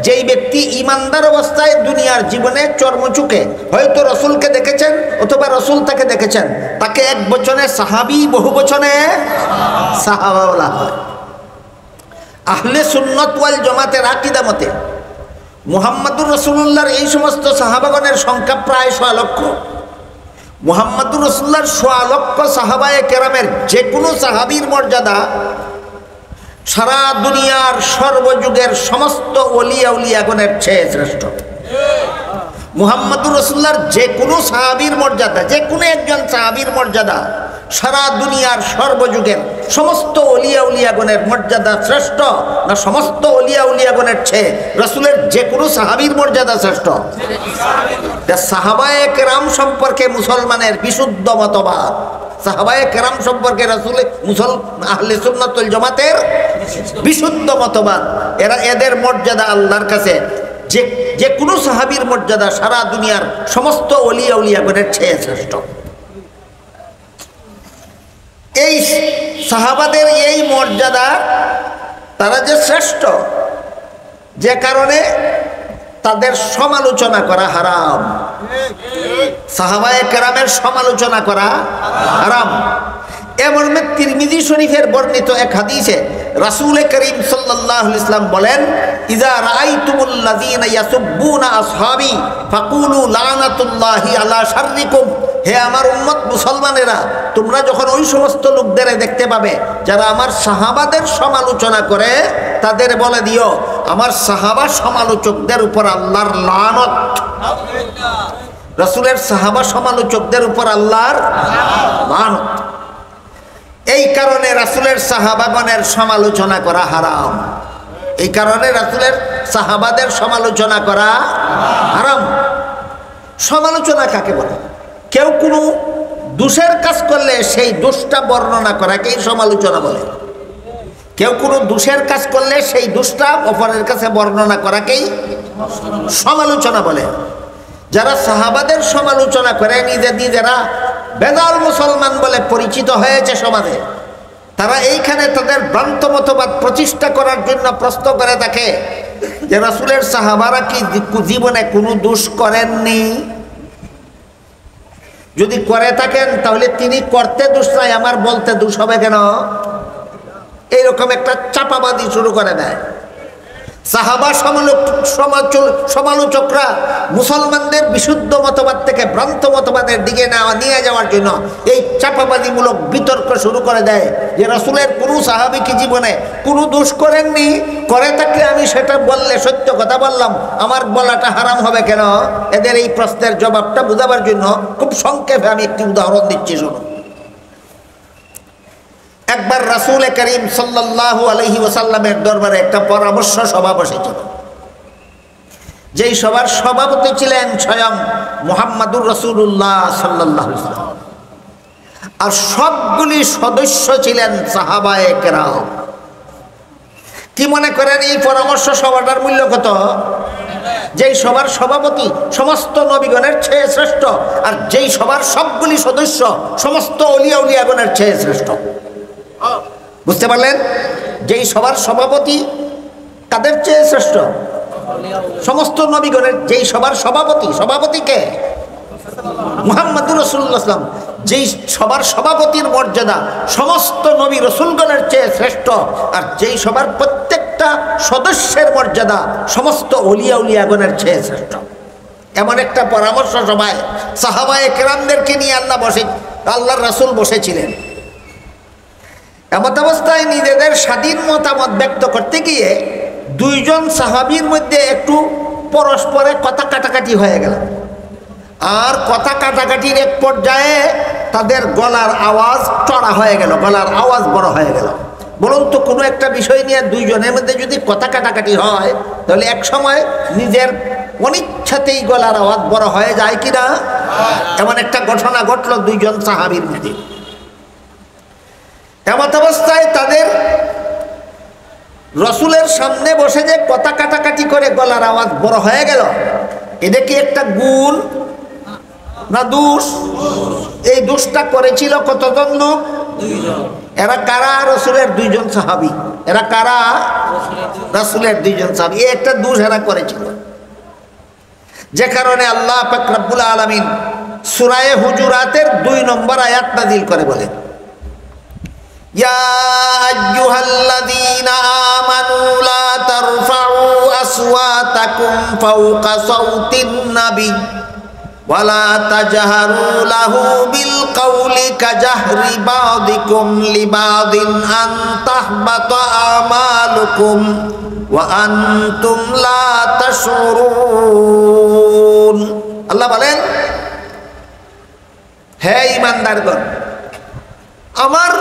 যেই ব্যক্তি ইমানদার অবস্থায় দুনিয়ার জীবনে চর্মচুখে হয়তো রাসূলকে দেখেছেন অথবা রাসূল তাকে দেখেছেন, তাকে এক বচনে সাহাবী, বহু বচনে সাহাবা বলা হয়। আহলে সুন্নাত ওয়াল জামাতের আকীদা মতে মুহাম্মদুর রাসূলুল্লাহর এই সমস্ত সাহাবাগণের সংখ্যা প্রায় 1.5 লক্ষ। মুহাম্মদুর রাসূলুল্লাহর 1.5 লক্ষ সাহাবায়ে কেরামের যে কোনো সাহাবীর মর্যাদা সারা দুনিয়ার সর্বযুগের সমস্ত ওলিয়া উলিয়াগণের চেয়ে শ্রেষ্ঠ। মুহাম্মদুর রাসূলুল্লাহর যে কোনো সাহাবীর মর্যাদা, যে কোনো একজন সাহাবীর মর্যাদা সারা দুনিয়ার সর্বযুগের সমস্ত ওলিয়া উলিয়াগণের মর্যাদা শ্রেষ্ঠ না সমস্ত ওলিয়া উলিয়াগণের চেয়ে রাসূলের যে কোনো সাহাবীর মর্যাদা শ্রেষ্ঠ? সাহাবায়ে কেরাম সম্পর্কে মুসলমানের বিশুদ্ধ মতবাদ, সাহাবায়ে কেরাম সম্পর্কে আহলে সুন্নাত ওয়াল জামাতের বিশুদ্ধ মতবাদ, এদের মর্যাদা আল্লাহর কাছে যে কোনো সাহাবীর মর্যাদা সারা দুনিয়ার সমস্ত ওলিয়া উলিয়াগণের চেয়ে শ্রেষ্ঠ। এই সাহাবাদের এই মর্যাদা, তারা যে শ্রেষ্ঠ, যে কারণে তাদের সমালোচনা করা হারাম। সাহাবায়ে কেরামের সমালোচনা করা হারাম। এমন তিরমিজি শরীফের বর্ণিত এক হাদিসে রাসূল করিম সাল্লাল্লাহু আলাইহি ওয়াসাল্লাম বলেন, ইযা রাআইতুমুল্লাযীনা ইয়াসুব্বুনা আসহাবী ফাকুলু লানাতুল্লাহি আলা শাররিকুম। হে আমার উম্মত মুসলমানেরা, তোমরা যখন ওই সমস্ত লোকদের দেখতে পাবে যারা আমার সাহাবাদের সমালোচনা করে, তাদের বলে দিও আমার সাহাবা সমালোচকদের উপর আল্লাহর লানত। রাসূলের সাহাবা সমালোচকদের উপর আল্লাহর লানত। এই কারণে রাসূলের সাহাবাগণের সমালোচনা করা হারাম। এই কারণে রাসূলের সাহাবাদের সমালোচনা করা হারাম। সমালোচনা কাকে বলে? কেউ কোনো দোষের কাজ করলে সেই দোষটা বর্ণনা করাকেই সমালোচনা বলে। কেউ কোনো দোষের কাজ করলে সেই দোষটা অপরের কাছে বর্ণনা করাকেই সমালোচনা বলে। যারা সাহাবাদের সমালোচনা করে নিজেরা বেদাল মুসলমান বলে পরিচিত হয়েছে সমাজে, তারা এইখানে তাদের ভ্রান্ত মতবাদ প্রতিষ্ঠা করার জন্য প্রশ্ন করে থাকে যে রাসূলের সাহাবারা কি জীবনে কোনো দোষ করেননি? যদি করে থাকেন তাহলে তিনি করতে দোষ নাই, আমার বলতে দোষ হবে কেন? এইরকম একটা চাপাবাদি শুরু করে দেয়। সাহাবা সমালোচকরা মুসলমানদের বিশুদ্ধ মতবাদ থেকে ভ্রান্ত মতবাদের দিকে নিয়ে যাওয়ার জন্য এই চাপাবাদীমূলক বিতর্ক শুরু করে দেয় যে রাসূলের কোনো সাহাবী কি জীবনে কোনো দোষ করেননি, করে থাকলে আমি সেটা বললে সত্য কথা বললাম, আমার বলাটা হারাম হবে কেন? এদের এই প্রশ্নের জবাবটা বোঝাবার জন্য খুব সংক্ষেপে আমি একটি উদাহরণ দিচ্ছি, শুনুন। একবার রাসূল করিম সাল্লাল্লাহু আলাইহি ওয়াসাল্লামের দরবারে একটা পরামর্শ সভা বসেছিল। যেই সভার সভাপতি ছিলেন স্বয়ং মুহাম্মদুর রাসূলুল্লাহ সাল্লাল্লাহু আলাইহি ওয়াসাল্লাম, আর সবগুলি সদস্য ছিলেন সাহাবায়ে কেরাম। কি মনে করেন এই পরামর্শ সভাটার মূল্য কত? যেই সবার সভাপতি সমস্ত নবীগণের চেয়ে শ্রেষ্ঠ, আর যেই সবার সবগুলি সদস্য সমস্ত অলিয়া উলিয়াগণের চেয়ে শ্রেষ্ঠ। বুঝতে পারলেন? যেই সবার সভাপতি কাদের চেয়ে শ্রেষ্ঠ? সমস্ত নবীগণের। যেই সবার সভাপতি, সভাপতিকে মুহাম্মদুর রাসূলুল্লাহ সাল্লাল্লাহু আলাইহি ওয়াসাল্লাম, যেই সবার সভাপতির মর্যাদা সমস্ত নবী রাসূলগণের চেয়ে শ্রেষ্ঠ, আর যেই সবার প্রত্যেকটা সদস্যের মর্যাদা সমস্ত ওলিয়া উলিয়াগণের চেয়ে শ্রেষ্ঠ। এমন একটা পরামর্শ সভায় সাহাবায়ে কেরামদেরকে নিয়ে আল্লাহর রাসূল বসেছিলেন। এমত অবস্থায় নিজেদের স্বাধীন মতামত ব্যক্ত করতে গিয়ে দুইজন সাহাবীর মধ্যে একটু পরস্পরে কথা কাটাকাটি হয়ে গেল। আর কথা কাটাকাটির এক পর্যায়ে তাদের গলার আওয়াজ চড়া হয়ে গেল, গলার আওয়াজ বড় হয়ে গেল। বলুন তো, কোনো একটা বিষয় নিয়ে দুইজনের মধ্যে যদি কথা কাটাকাটি হয়, তাহলে এক সময় নিজের অনিচ্ছাতেই গলার আওয়াজ বড় হয়ে যায় কিনা? এমন একটা ঘটনা ঘটল দুইজন সাহাবীর মধ্যে। এমত অবস্থায় তাদের রসুলের সামনে বসে যে কথা কাটাকাটি করে গলার আওয়াজ বড় হয়ে গেল, এটা কি একটা গুণ না দোষ? এই দোষটা করেছিল কতজন লোক? এরা কারা? রসুলের দুইজন সাহাবী। এরা কারা? রসুলের দুইজন সাহাবী। এই একটা দোষ এরা করেছিল, যে কারণে আল্লাহ পাক রব্বুল আলামিন সূরা হুজুরাতের 2 নম্বর আয়াত নাযিল করে বলেন, ইয়া আইয়ুহাল্লাযীনা আমানু লা তারফাউ আসওয়াতাকুম ফাওকা সাওতিন নাবী ওয়া লা তাজহারু লাহু বিল কাওলি কাজাহরি বাযিকুম লিবাযিন আন তাহবাতা আমালুকুম ওয়া আনতুম লা তাশউরুন। আল্লাহ বলেন, হে ঈমানদারগণ, আমার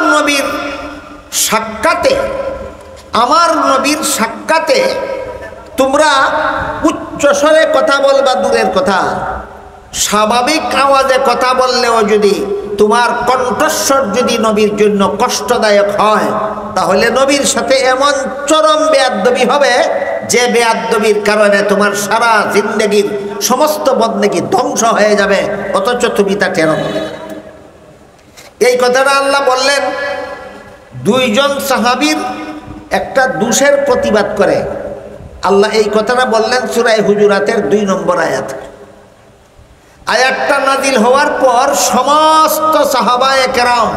নবীর সাক্ষাতে তোমরা উচ্চস্বরে কথা বলবা দূরের কথা, স্বাভাবিক আওয়াজে কথা বললেও যদি তোমার কণ্ঠস্বর যদি নবীর জন্য কষ্টদায়ক হয়, তাহলে নবীর সাথে এমন চরম বেয়াদবি হবে যে বেয়াদবির কারণে তোমার সারা জিন্দেগির সমস্ত বন্দেগী ধ্বংস হয়ে যাবে, অথচ তুমি তা টের পাবে না। এই কথাটা আল্লাহ বললেন দুইজন সাহাবীর একটা দোষের প্রতিবাদ করে। আল্লাহ এই কথাটা বললেন সূরা হুজুরাতের 2 নম্বর আয়াত। আয়াতটা নাজিল হওয়ার পর সমস্ত সাহাবায়ে কেরাম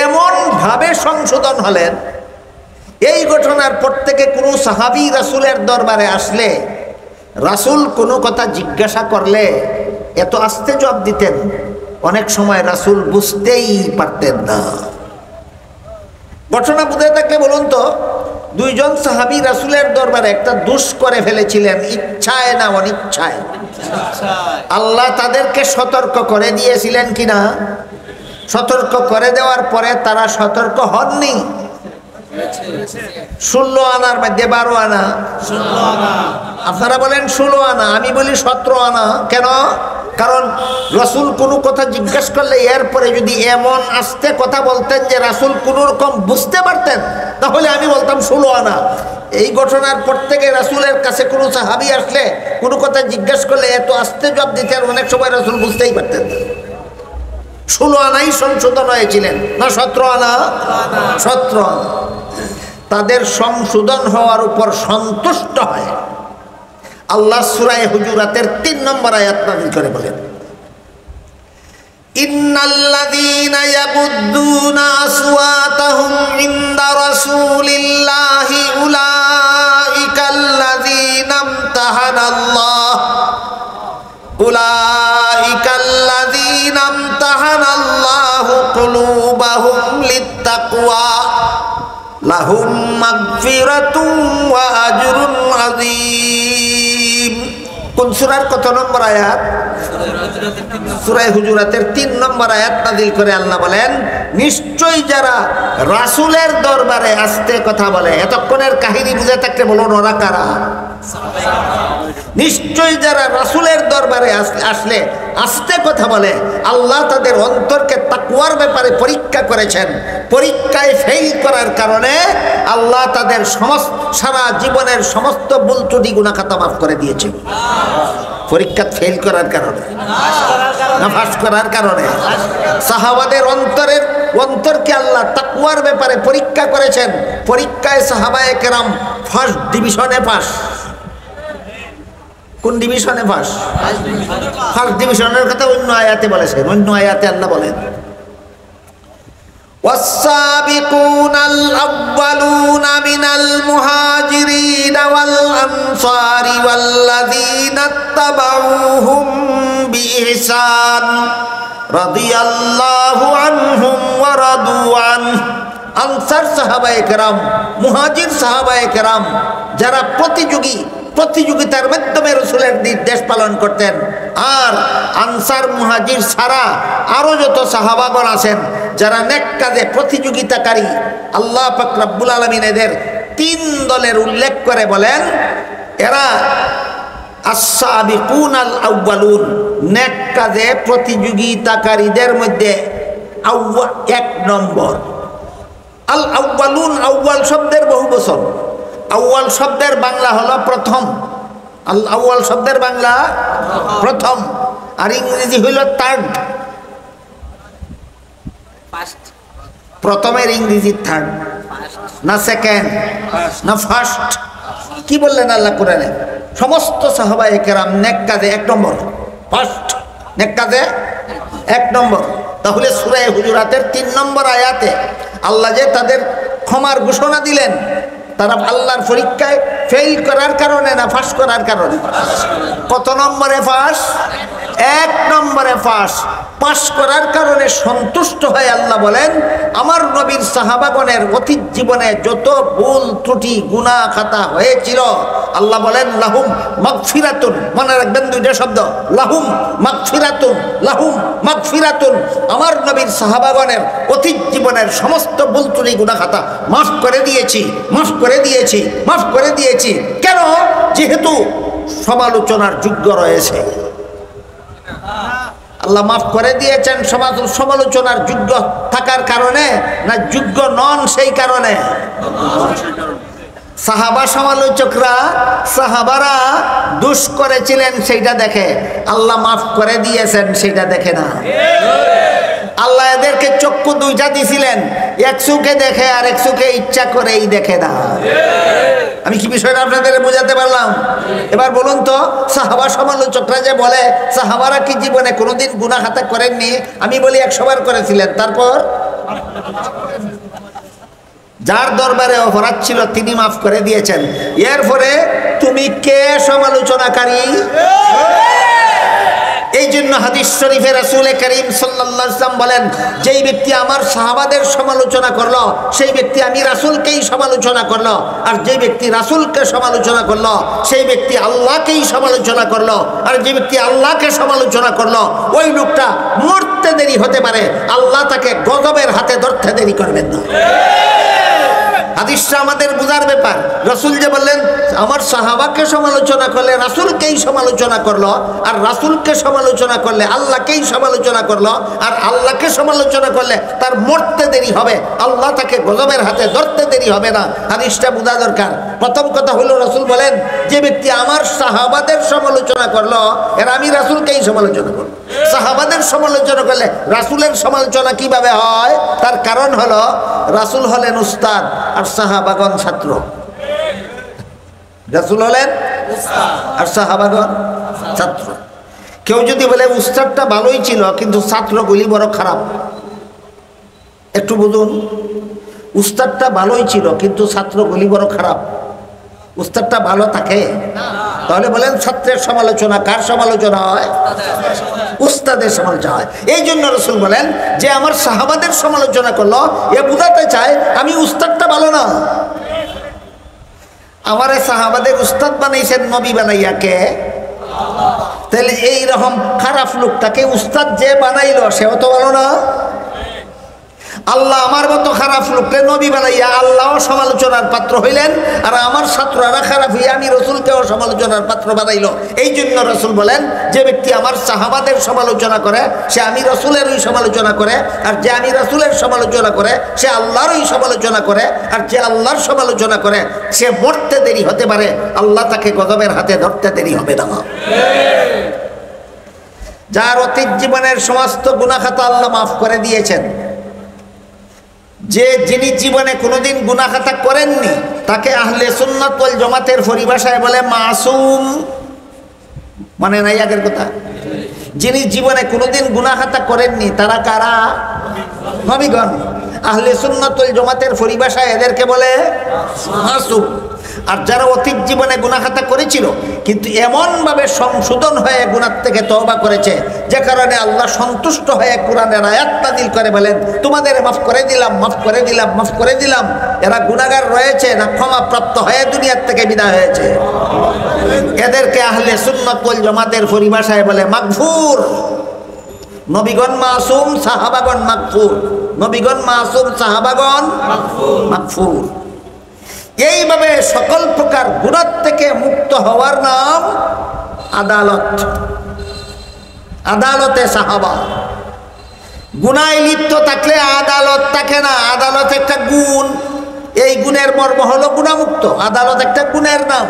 এমন ভাবে সংশোধন হলেন, এই ঘটনার পর থেকে কোনো সাহাবী রাসূলের দরবারে আসলে, রাসূল কোনো কথা জিজ্ঞাসা করলে এত আস্তে জবাব দিতেন, অনেক সময় রাসূল বুঝতেই পারতেন না। ঘটনা বুঝে থাকলে বলুন তো, দুইজন সাহাবী রাসূলের দরবারে একটা দোষ করে ফেলেছিলেন, ইচ্ছায় না অনিচ্ছায়। আল্লাহ তাদেরকে সতর্ক করে দিয়েছিলেন কিনা? সতর্ক করে দেওয়ার পরে তারা সতর্ক হননি। 16 আনার মধ্যে 12 আনা। আপনারা বলেন 16 আনা, আমি বলি 17 আনা। কেন? কারণ রাসূল কোনো কথা জিজ্ঞাসা করলে এরপরে যদি এমন আস্তে কথা বলতেন যে রাসূল কোনো রকম বুঝতে পারতেন, তাহলে আমি বলতাম 16 আনা। এই ঘটনার পর থেকে রাসূলের কাছে কোনো সাহাবী আসলে কোনো কথা জিজ্ঞাসা করলে এত আস্তে জবাব দিতেন, অনেক সময় রাসূল বুঝতেই পারতেন না। 16 আনাই সংশোধন হয়েছিলেন না 17 আনা? 17 আনা। তাদের সংশোধন হওয়ার উপর সন্তুষ্ট হয় আল্লাহ সূরা হুজুরাতের 3 নম্বর আয়াত নাযিল করে বলেন, ইন্নাল্লাযীনা ইয়াগুদ্দুনা আসওয়াতাহুম ইনদা রাসূলিল্লাহি উলাইকাল্লাযীনা ইমতাহানাল্লাহু কুলুবাহুম লিত্তাকওয়া লাহুম মাগফিরাতুন ওয়া আজরুন আযীম। কোন সূরার কত নম্বর আয়াত? সূরা হুজুরাতের 3 নম্বর আয়াত নাযিল করে আল্লাহ বলেন, নিশ্চয়ই যারা রাসূলের দরবারে আস্তে কথা বলে। এতক্ষণের কাহিনী বুঝে থাকলে বলুন ওরা কারা? নিশ্চয়ই যারা রাসূলের দরবারে আসলে আস্তে কথা বলে, আল্লাহ তাদের অন্তরকে তাকওয়ার ব্যাপারে পরীক্ষা করেছেন। পরীক্ষায় ফেল করার কারণে আল্লাহ তাদের সারা জীবনের সমস্ত ভুল ত্রুটি গুনাহ খাতা মাফ করে দিয়েছে। পরীক্ষা ফেল করার কারণে না পাস করার কারণে? সাহাবাদের অন্তরকে আল্লাহ তাকওয়ার ব্যাপারে পরীক্ষা করেছেন। পরীক্ষায় সাহাবায়ে কেরাম ফার্স্ট ডিভিশনে পাস। কোন ডিভিশনে পাস? ফার্স্ট ডিভিশনের কথা অন্য আয়াতে বলেছেন। অন্য আয়াতে আল্লাহ বলেন, والسابقون الأولون من المهاجرين والأنصار والذين اتبعوهم بإحسان رضي الله عنهم ورضوا عنه। আনসার সাহাবায়ে কেরাম, মুহাজির সাহাবায়ে কেরাম যারা প্রতিযোগিতার মাধ্যমে রাসূলের নির্দেশ পালন করতেন, আর আনসার মুহাজির ছাড়া আরো যত সাহাবাগণ আছেন যারা নেক কাজে প্রতিযোগিতাকারী, আল্লাহ পাক রব্বুল আলামিন এদের তিন দলের উল্লেখ করে বলেন, এরা আস-সাবিকুন আল-আউয়ালুন, নেক কাজে প্রতিযোগিতাকারীদের মধ্যে এক নম্বর। আল-আউয়ালুন, আউয়াল শব্দের বহু বচন। আউয়াল শব্দের বাংলা হলো প্রথম। আউয়াল শব্দের বাংলা প্রথম, আর ইংরেজি হইল থার্ড। প্রথমের ইংরেজি থার্ড, না সেকেন্ড, না ফার্স্ট। কি বললেন আল্লাহ কোরআনে? সমস্ত সাহাবায়ে কেরাম নেক কাজে এক নম্বর, ফার্স্ট, নেক কাজে এক নম্বর। তাহলে সূরা হুজুরাতের 3 নম্বর আয়াতে আল্লাহ যে তাদের ক্ষমার ঘোষণা দিলেন, তারা আল্লাহর পরীক্ষায় ফেল করার কারণে না পাস করার কারণে? কত নম্বরে পাস? 1 নম্বরে পাস। পাস করার কারণে সন্তুষ্ট হয়ে আল্লাহ বলেন, আমার নবীর সাহাবাগণের অতীত জীবনে যত ভুল ত্রুটি গুনাহ খাতা হয়েছিল, আল্লাহ বলেন লাহুম মাগফিরাতুন। মনে রাখবেন দুইটা শব্দ, লাহুম মাগফিরাতুন, লাহুম মাগফিরাতুন। আমার নবীর সাহাবাগণের অতীত জীবনের সমস্ত ভুল ত্রুটি গুনাহ খাতা মাফ করে দিয়েছি, মাফ করে দিয়েছি, মাফ করে দিয়েছি। কেন? যেহেতু সমালোচনার যোগ্য রয়েছে। আল্লাহ মাফ করে দিয়েছেন সমালোচনার যোগ্য থাকার কারণে, না যোগ্য নন সেই কারণে? সাহাবা সমালোচকরা, সাহাবারা দুষ করেছিলেন সেইটা দেখে, আল্লাহ মাফ করে দিয়েছেন সেইটা দেখে না। আল্লাহ এদেরকে চক্ষু দুইটা দিছিলেন, এক চোখে দেখে আর এক চোখে ইচ্ছা করেই দেখে না। আমি কি বিষয়টা আপনাদের বোঝাতে পারলাম? এবার বলুন তো, সাহাবা সমালোচকরা যে বলে সাহাবারা কি জীবনে কোনোদিন গুনাহ খাতা করেননি? আমি বলি 100 বার করেছিলেন। তারপর যার দরবারে অপরাধ ছিল তিনি মাফ করে দিয়েছেন। এরপরে তুমি কে সমালোচনাকারী? এই জন্য হাদিস শরীফে রাসূল করিম সাল্লাল্লাহু আলাইহি ওয়াসাল্লাম বলেন, যেই ব্যক্তি আমার সাহাবাদের সমালোচনা করলো সেই ব্যক্তি আমি রাসূলকেই সমালোচনা করলো, আর যেই ব্যক্তি রাসূলকে সমালোচনা করলো সেই ব্যক্তি আল্লাহকেই সমালোচনা করলো, আর যে ব্যক্তি আল্লাহকে সমালোচনা করলো ওই লোকটা মরতে দেরি হতে পারে, আল্লাহ তাকে গজবের হাতে ধরতে দেরি করবেন না। হাদিসটা আমাদের বুঝার ব্যাপার। রাসূল যে বললেন আমার সাহাবাকে সমালোচনা করলে রাসূলকেই সমালোচনা করলো, আর রাসূলকে সমালোচনা করলে আল্লাহকেই সমালোচনা করলো, আর আল্লাহকে সমালোচনা করলে তার মরতে দেরি হবে, আল্লাহ তাকে গজবের হাতে ধরতে দেরি হবে না। হাদিসটা বোঝা দরকার। প্রথম কথা হলো রাসূল বলেন যে ব্যক্তি আমার সাহাবাদের সমালোচনা করলো এর আমি রাসূলকেই সমালোচনা করব। সাহাবাদের সমালোচনা করলে রাসূলের সমালোচনা কিভাবে হয়? তার কারণ হলো রাসূল হলেন উস্তাদ আর সাহাবাগণ ছাত্র। রাসূল হলেন উস্তাদ আর সাহাবাগণ ছাত্র। কেউ যদি বলে উস্তাদটা ভালোই ছিল কিন্তু ছাত্রগুলি বড় খারাপ, একটু বুঝুন, উস্তাদটা ভালোই ছিল কিন্তু ছাত্রগুলি বড় খারাপ, উস্তাদটা ভালো থাকে? তাহলে বলেন ছাত্রের সমালোচনা কার সমালোচনা হয়? উস্তাদের সমালোচনা হয়। এই জন্য রাসূল বলেন যে আমার সাহাবাদের সমালোচনা করলো এ বুঝাতে চায় আমি উস্তাদটা ভালো না। আমারে সাহাবাদের উস্তাদ বানাইছেন নবী বানাইয়া কে? তাহলে এইরকম খারাপ লোকটাকে উস্তাদ যে বানাইলো সেও তো ভালো না। আল্লাহ আমার মতো খারাপ লোককে নবী বানাইয়া আল্লাহও সমালোচনার পাত্র হইলেন, আর আমার ছাত্ররা খারাপ হইয়া আমি রসুলকেও সমালোচনার পাত্র বানাইল। এই জন্য রসুল বলেন, যে ব্যক্তি আমার সাহাবাদের সমালোচনা করে সে আমি রসুলেরই সমালোচনা করে, আর যে আমি রসুলের সমালোচনা করে সে আল্লাহরই সমালোচনা করে, আর যে আল্লাহর সমালোচনা করে সে মরতে দেরি হতে পারে, আল্লাহ তাকে গজবের হাতে ধরতে দেরি হবে না। যার অতীত জীবনের সমস্ত গুনাহ খাতা আল্লাহ মাফ করে দিয়েছেন, যিনি জীবনে কোনোদিন গুনাহ খাতা করেননি তাকে আহলে সুন্নাত ওয়াল জামাতের পরিভাষায় বলে মাসুম। মানে নাই আগের কথা? যিনি জীবনে কোনোদিন গুনাহ খাতা করেননি তারা কারা? নবীগণ। আহলে সুন্নাত ওয়াল জামাতের পরিভাষায় এদেরকে বলে মাসুম। আর যারা অতীত জীবনে গুনাহ খাতা করেছিল কিন্তু এমনভাবে সংশোধন হয়ে গুনাহ থেকে তওবা করেছে, যে কারণে আল্লাহ সন্তুষ্ট হয়ে কোরআনের আয়াত নাযিল করে বলেন, তোমাদের মাফ করে দিলাম, মাফ করে দিলাম, মাফ করে দিলাম। এরা গুনাহগার রয়েছে না ক্ষমা প্রাপ্ত হয়ে দুনিয়ার থেকে বিদায় হয়েছে? এদেরকে আহলে সুন্নাত ওয়াল জামাতের পরিভাষায় বলে মাগফুর। নবীগণ মাসুম, সাহাবাগণ মাগফুর। নবীগণ মাসুম, সাহাবাগণ মাগফুর। এইভাবে সকল প্রকার গুনাহ থেকে মুক্ত হওয়ার নাম আদালত। আদালতে সাহাবা। গুনায় লিপ্ত থাকলে আদালত থাকে না। আদালত একটা গুণ, এই গুণের মর্ম হলো গুণামুক্ত। আদালত একটা গুণের নাম,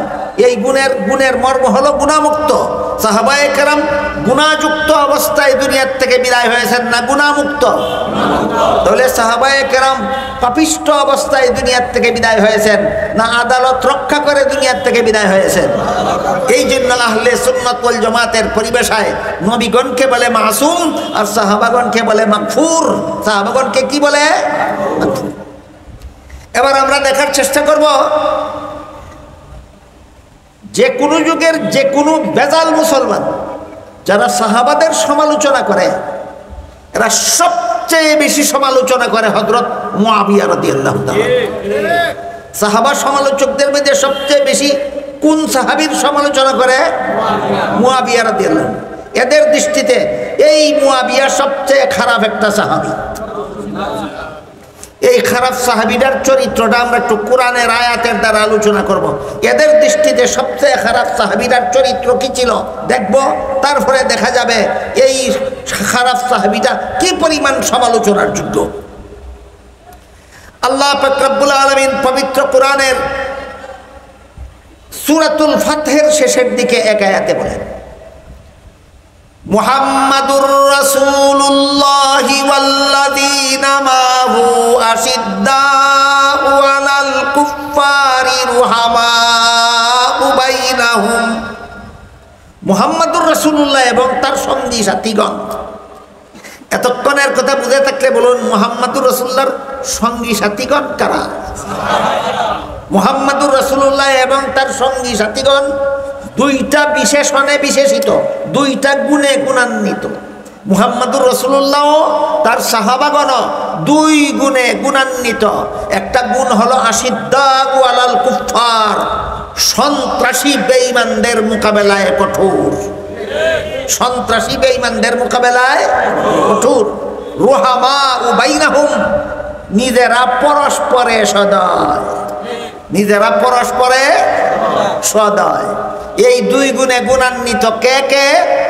এই গুণের মর্ম হলো গুণামুক্ত। সাহাবায়ে কেরাম গুণাযুক্ত অবস্থায় দুনিয়ার থেকে বিদায় হয়েছেন না গুণামুক্ত? তাহলে সাহাবায়ে কেরাম পাপিষ্ঠ অবস্থায় দুনিয়ার থেকে বিদায় হয়েছেন না আদালত রক্ষা করে দুনিয়ার থেকে বিদায় হয়েছেন? এই জন্য আহলে সুন্নাত ওয়াল জামাতের পরিভাষায় নবীগণকে বলে মাসুম আর সাহাবাগণকে বলে মাগফুর। সাহাবাগণকে কি বলে? মাগফুর। এবার আমরা দেখার চেষ্টা করব যে কোনো যুগের যে কোনো বেজাল মুসলমান যারা সাহাবাদের সমালোচনা করে, এরা সবচেয়ে বেশি সমালোচনা করে হযরত মুআবিয়া রাদিয়াল্লাহু তাআলা। সাহাবা সমালোচকদের মধ্যে সবচেয়ে বেশি কোন সাহাবীর সমালোচনা করে? মুআবিয়া রাদিয়াল্লাহু। এদের দৃষ্টিতে এই মুআবিয়া সবচেয়ে খারাপ একটা সাহাবী। এই খারাপ সাহাবীদের চরিত্রটা আমরা একটু কোরআনের আয়াতের দ্বারা আলোচনা করব। এদের দৃষ্টিতে সবচেয়ে খারাপ সাহাবীদের চরিত্র কি ছিল দেখব, তারপরে দেখা যাবে এই খারাপ সাহাবীটা কি পরিমাণ সমালোচনার যোগ্য। আল্লাহ পাক রব্বুল আলামিন পবিত্র কোরআনের সূরাতুল ফাতহের শেষের দিকে এক আয়াতে বলেন, মুহাম্মাদুর রাসূলুল্লাহি ওয়াল্লাযীনা মাহু আশিদ্দাউ আলাল কুফফারি রুহামাউ বাইনাহুম। মুহাম্মাদুর রাসূলুল্লাহ এবং তার সঙ্গী সাথীগণ। এতক্ষণের কথা বুঝে থাকলে বলুন, মুহাম্মাদুর রাসূলুল্লাহর সঙ্গী সাথীগণ কারা? মুহাম্মাদুর রাসূলুল্লাহ এবং তার সঙ্গী সাথীগণ দুইটা বিশেষণে বিশেষিত, দুইটা গুণে গুণান্বিত। মুহাম্মাদুর রাসূলুল্লাহ তার সাহাবাগণ দুই গুণে গুণান্বিত। একটা গুণ হলো আশিদ্দাউ আলাল কুফফার, সন্ত্রাসী বেঈমানদের মোকাবেলায় কঠোর। সন্ত্রাসী বেঈমানদের মোকাবেলায় কঠোর। রুহামাউ বাইনাহুম, নিজেরা পরস্পরে সদয়। নিজেরা পরস্পরে সদয়। এই দুই গুণে গুণান্বিত কে কে?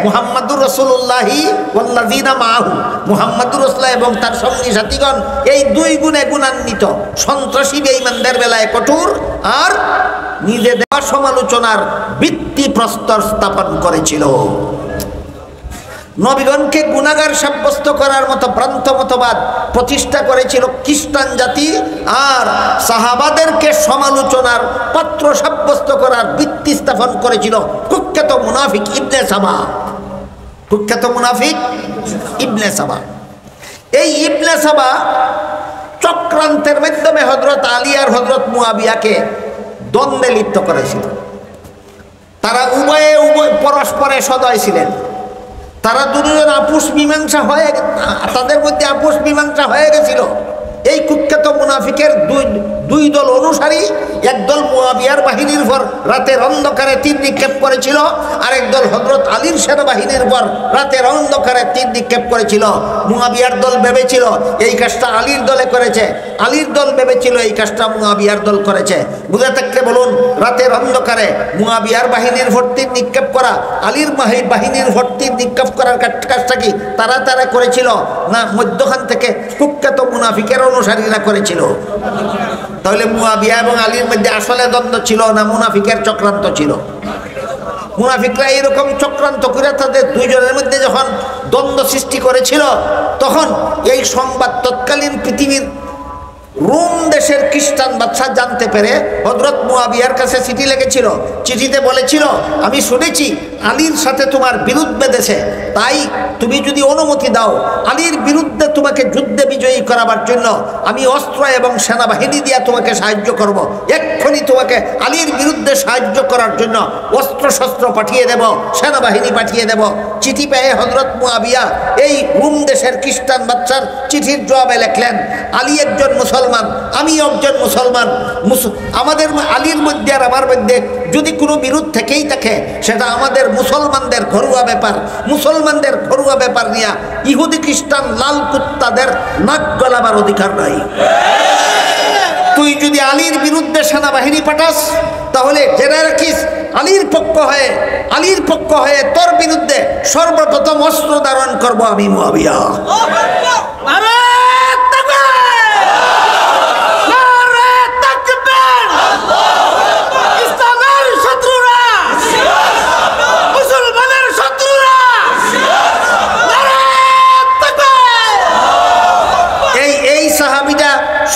মুহাম্মাদুর রাসূলুল্লাহি ওয়াল্লাযীনা মাহু। মুহাম্মাদুর রাসূলুল্লাহ এবং তার সঙ্গী সাথীগণ এই দুই গুণে গুণান্বিত। সন্ত্রাসী বেঈমানদের বেলায় কঠোর, আর নিজেদের সমালোচনার ভিত্তিপ্রস্তর স্থাপন করেছিল। নবীগণকে গুনাহগার সাব্যস্ত করার মতো ভ্রান্ত মতবাদ প্রতিষ্ঠা করেছিল খ্রিস্টান জাতি, আর সাহাবাদেরকে সমালোচনার পাত্র সাব্যস্ত করার ভিত্তি স্থাপন করেছিল কুখ্যাত মুনাফিক ইবনে সাবা। কুখ্যাত মুনাফিক ইবনে সাবা। এই ইবনে সাবা চক্রান্তের মাধ্যমে হযরত আলী আর হযরত মুআবিয়াকে দ্বন্দ্বে লিপ্ত করেছিল। তারা উভয়ে পরস্পরে সদয় ছিলেন। তারা দুজন আপোষ মীমাংসা হয়ে, তাদের মধ্যে আপোষ মীমাংসা হয়ে গেছিল। এই কুখ্যাত মুনাফিকের দুই দল অনুসারী, একদল মুয়াবিয়ার বাহিনীর উপর রাতের অন্ধকারে তীর নিক্ষেপ করেছিল, আরেক দল হযরত আলীর সেনাবাহিনীর উপর রাতের অন্ধকারে তীর নিক্ষেপ করেছিল। মুয়াবিয়ার দল ভেবেছিল এই কাজটা আলীর দলে করেছে, আলীর দল ভেবেছিল এই কাজটা মুয়াবিয়ার দল করেছে। বুঝে থাকলে বলুন, রাতের অন্ধকারে মুয়াবিয়ার বাহিনীর উপর তীর নিক্ষেপ করা, আলীর বাহিনীর উপর তীর নিক্ষেপ করার কাজটা কি তারা করেছিল, না মধ্যখান থেকে কুখ্যাত মুনাফিকের অনুসারীরা করেছিল? তাহলে মুয়াবিয়া এবং আলীর মধ্যে আসলে দ্বন্দ্ব ছিল না মুনাফিকের চক্রান্ত ছিল? মুনাফিকরা এইরকম চক্রান্ত করে তাদের দুইজনের মধ্যে যখন দ্বন্দ্ব সৃষ্টি করেছিল, তখন এই সংবাদ তৎকালীন পৃথিবীর রোম দেশের খ্রিস্টান বাদশা জানতে পেরে হযরত মুয়াবিয়ার কাছে চিঠি লিখেছিল। চিঠিতে বলেছিল, আমি শুনেছি আলীর সাথে তোমার বিরোধ বেঁধেছে, তাই তুমি যদি অনুমতি দাও আলীর বিরুদ্ধে তোমাকে যুদ্ধে বিজয়ী করাবার জন্য আমি অস্ত্র এবং সেনাবাহিনী দিয়ে তোমাকে সাহায্য করব। এক্ষুনি তোমাকে আলীর বিরুদ্ধে সাহায্য করার জন্য অস্ত্র শস্ত্র পাঠিয়ে দেব, সেনাবাহিনী পাঠিয়ে দেব। চিঠি পেয়ে হযরত মুয়াবিয়া এই রোম দেশের খ্রিস্টান বাদশার চিঠির জবাবে লিখলেন, আলী একজন মুসলমান, আমি একজন মুসলমান, আমাদের আলীর মধ্যে আর আমার মধ্যে যদি কোনো বিরোধ থেকেই থাকে সেটা আমাদের মুসলমানদের ঘরোয়া ব্যাপার। মুসলমানদের ঘরোয়া ব্যাপার নিয়ে ইহুদি খ্রিস্টান লাল কুত্তাদের নাক গলাবার অধিকার নাই। তুই যদি আলীর বিরুদ্ধে সেনাবাহিনী পাঠাস তাহলে জেনে রাখিস আলীর পক্ষ হয়ে তোর বিরুদ্ধে সর্বপ্রথম অস্ত্র ধারণ করব আমি মুয়াবিয়া।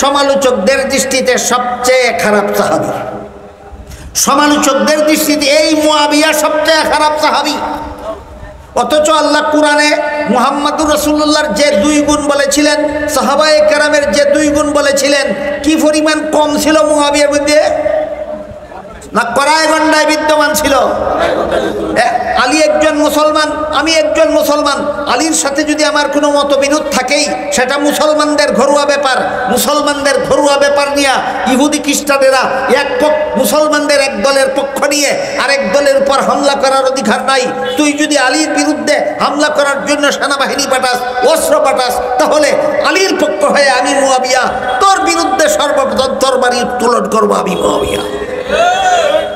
সমালোচকদের দৃষ্টিতে সবচেয়ে খারাপ সাহাবী, সমালোচকদের দৃষ্টিতে এই মুয়াবিয়া সবচেয়ে খারাপ সাহাবী। অথচ আল্লাহ কুরআনে মুহাম্মদুর রাসূলুল্লাহর যে দুই গুণ বলেছিলেন, সাহাবায়ে কেরামের যে দুই গুণ বলেছিলেন, কি পরিমাণ কম ছিল মুয়াবিয়ার মধ্যে? না কড়ায় গন্ডায় বিদ্যমান ছিল। আলী একজন মুসলমান, আমি একজন মুসলমান, আলীর সাথে যদি আমার কোনো মতবিরোধ থাকেই সেটা মুসলমানদের ঘরোয়া ব্যাপার। মুসলমানদের ঘরোয়া ব্যাপার নিয়ে ইহুদি খ্রিস্টানেরা মুসলমানদের এক দলের পক্ষ নিয়ে আরেক দলের উপর হামলা করার অধিকার নাই। তুই যদি আলীর বিরুদ্ধে হামলা করার জন্য সেনাবাহিনী পাঠাস, অস্ত্র পাঠাস, তাহলে আলীর পক্ষ হয়ে আমি মুয়াবিয়া, তোর বিরুদ্ধে সর্বপ্রথম তরবারি উত্তোলন করবো আমি মুয়াবিয়া।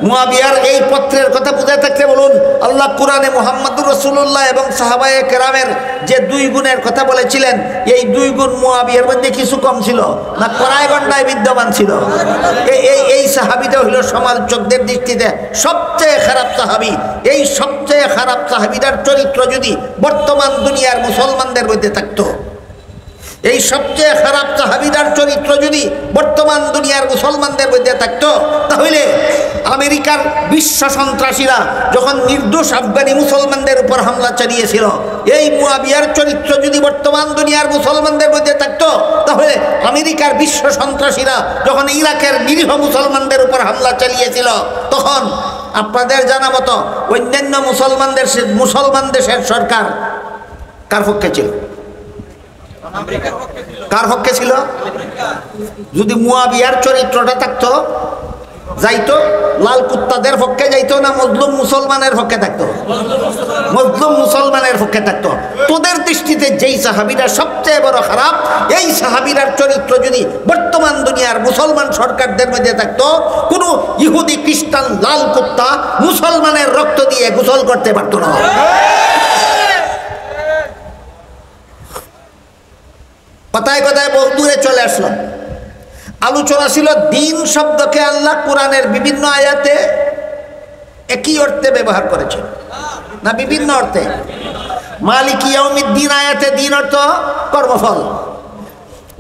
মুয়াবিয়ার এই পত্রের কথা বুঝে থাকতে বলুন, আল্লাহ কুরআনে মুহাম্মদুর রাসূলুল্লাহ এবং সাহাবায়ে কেরামের যে দুই গুণের কথা বলেছিলেন, এই দুই গুণ মুয়াবিয়ার মধ্যে কিছু কম ছিল না কড়ায় গন্ডায় বিদ্যমান ছিল? এই সাহাবীটা হলো সমালোচকদের দৃষ্টিতে সবচেয়ে খারাপ সাহাবী। এই সবচেয়ে খারাপ সাহাবীটার চরিত্র যদি বর্তমান দুনিয়ার মুসলমানদের মধ্যে থাকতো, এই সবচেয়ে খারাপ সাহাবীটার চরিত্র যদি বর্তমান দুনিয়ার মুসলমানদের মধ্যে থাকতো, তাহলে আমেরিকার বিশ্ব সন্ত্রাসীরা যখন নির্দোষ আফগানি মুসলমানদের উপর হামলা চালিয়েছিল, এই মুয়াবিয়ার চরিত্র যদি বর্তমান দুনিয়ার মুসলমানদের মধ্যে থাকতো, তাহলে আমেরিকার বিশ্ব সন্ত্রাসীরা যখন ইরাকের নিরীহ মুসলমানদের উপর হামলা চালিয়েছিল, তখন আপনাদের জানা মতো অন্যান্য মুসলমান দেশের সরকার কার পক্ষে ছিল? কার পক্ষে ছিল? যদি মুয়াবিয়ার চরিত্রটা থাকতো, যাইতো লাল কুত্তাদের পক্ষে যাইতো না মজলুম মুসলমানের পক্ষে থাকতো? মজলুম মুসলমানের পক্ষে থাকতো। তোদের দৃষ্টিতে যেই সাহাবীরা সবচেয়ে বড় খারাপ, এই সাহাবীরার চরিত্র যদি বর্তমান দুনিয়ার মুসলমান সরকারদের মধ্যে থাকতো, কোনো ইহুদি খ্রিস্টান লাল কুত্তা মুসলমানের রক্ত দিয়ে গোসল করতে পারতো না। কথায় কথায় বহু দূরে চলে আসলাম। আলোচনা ছিল দিন শব্দকে আল্লাহ কোরআনের বিভিন্ন আয়াতে একই অর্থে ব্যবহার করেছেন না বিভিন্ন অর্থে? মালিক ইয়াউমিদ্দিন আয়াতে দিন অর্থ কর্মফল,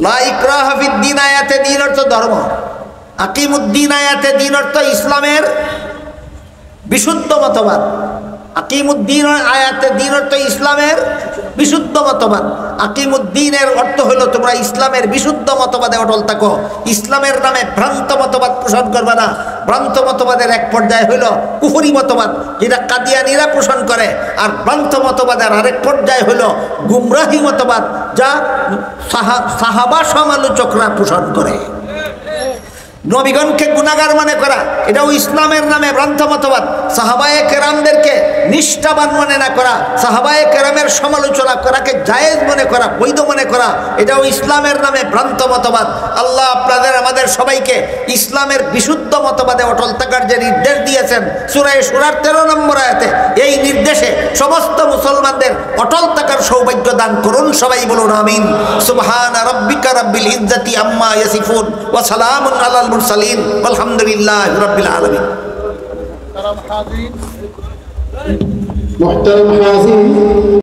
লা ইকরাহা ফিদ্দিন আয়াতে দিন অর্থ ধর্ম, আকিমুদ্দিন আয়াতে দিন অর্থ ইসলামের বিশুদ্ধ মতবাদ, আকিমুদ্দিন আয়াতে দিন অর্থ ইসলামের বিশুদ্ধ মতবাদ। আকিমুদ্দিনের অর্থ হলো তোমরা ইসলামের বিশুদ্ধ মতবাদে অটল থাকো। ইসলামের নামে ভ্রান্ত মতবাদ পোষণ করবে না। ভ্রান্ত মতবাদের এক পর্যায়ে হইল কুফরি মতবাদ, যেটা কাদিয়ানীরা পোষণ করে। আর ভ্রান্ত মতবাদের আরেক পর্যায়ে হইল গুমরাহি মতবাদ, যা সাহাবা সমালোচকরা পোষণ করে। নবীগণকে গুনাহগার মনে করা, এটাও ইসলামের নামে ভ্রান্ত মতবাদ। সাহাবায়ে কেরামদেরকে নিষ্ঠাবান মনে না করা, সাহাবায়ে কেরামের সমালোচনা করাকে জায়েজ মনে করা, বৈধ মনে করা, এটাও ইসলামের নামে ভ্রান্ত মতবাদ। আল্লাহ আপনাদের আমাদের সবাইকে ইসলামের বিশুদ্ধ মতবাদে অটল থাকার যে নির্দেশ দিয়েছেন সূরা শুরার 13 নম্বর আয়াতে, এই নির্দেশে সমস্ত মুসলমানদের অটল থাকার সৌভাগ্য দান করুন। সবাই বলুন আমিন। সুবহানা রাব্বিকা রাব্বিল ইজ্জাতি আম্মা ইয়াসিফুন ওয়া সালামুন আলাল মুরসালিন আলহামদুলিল্লাহি রাব্বিল আলামিন। محترم حاضرین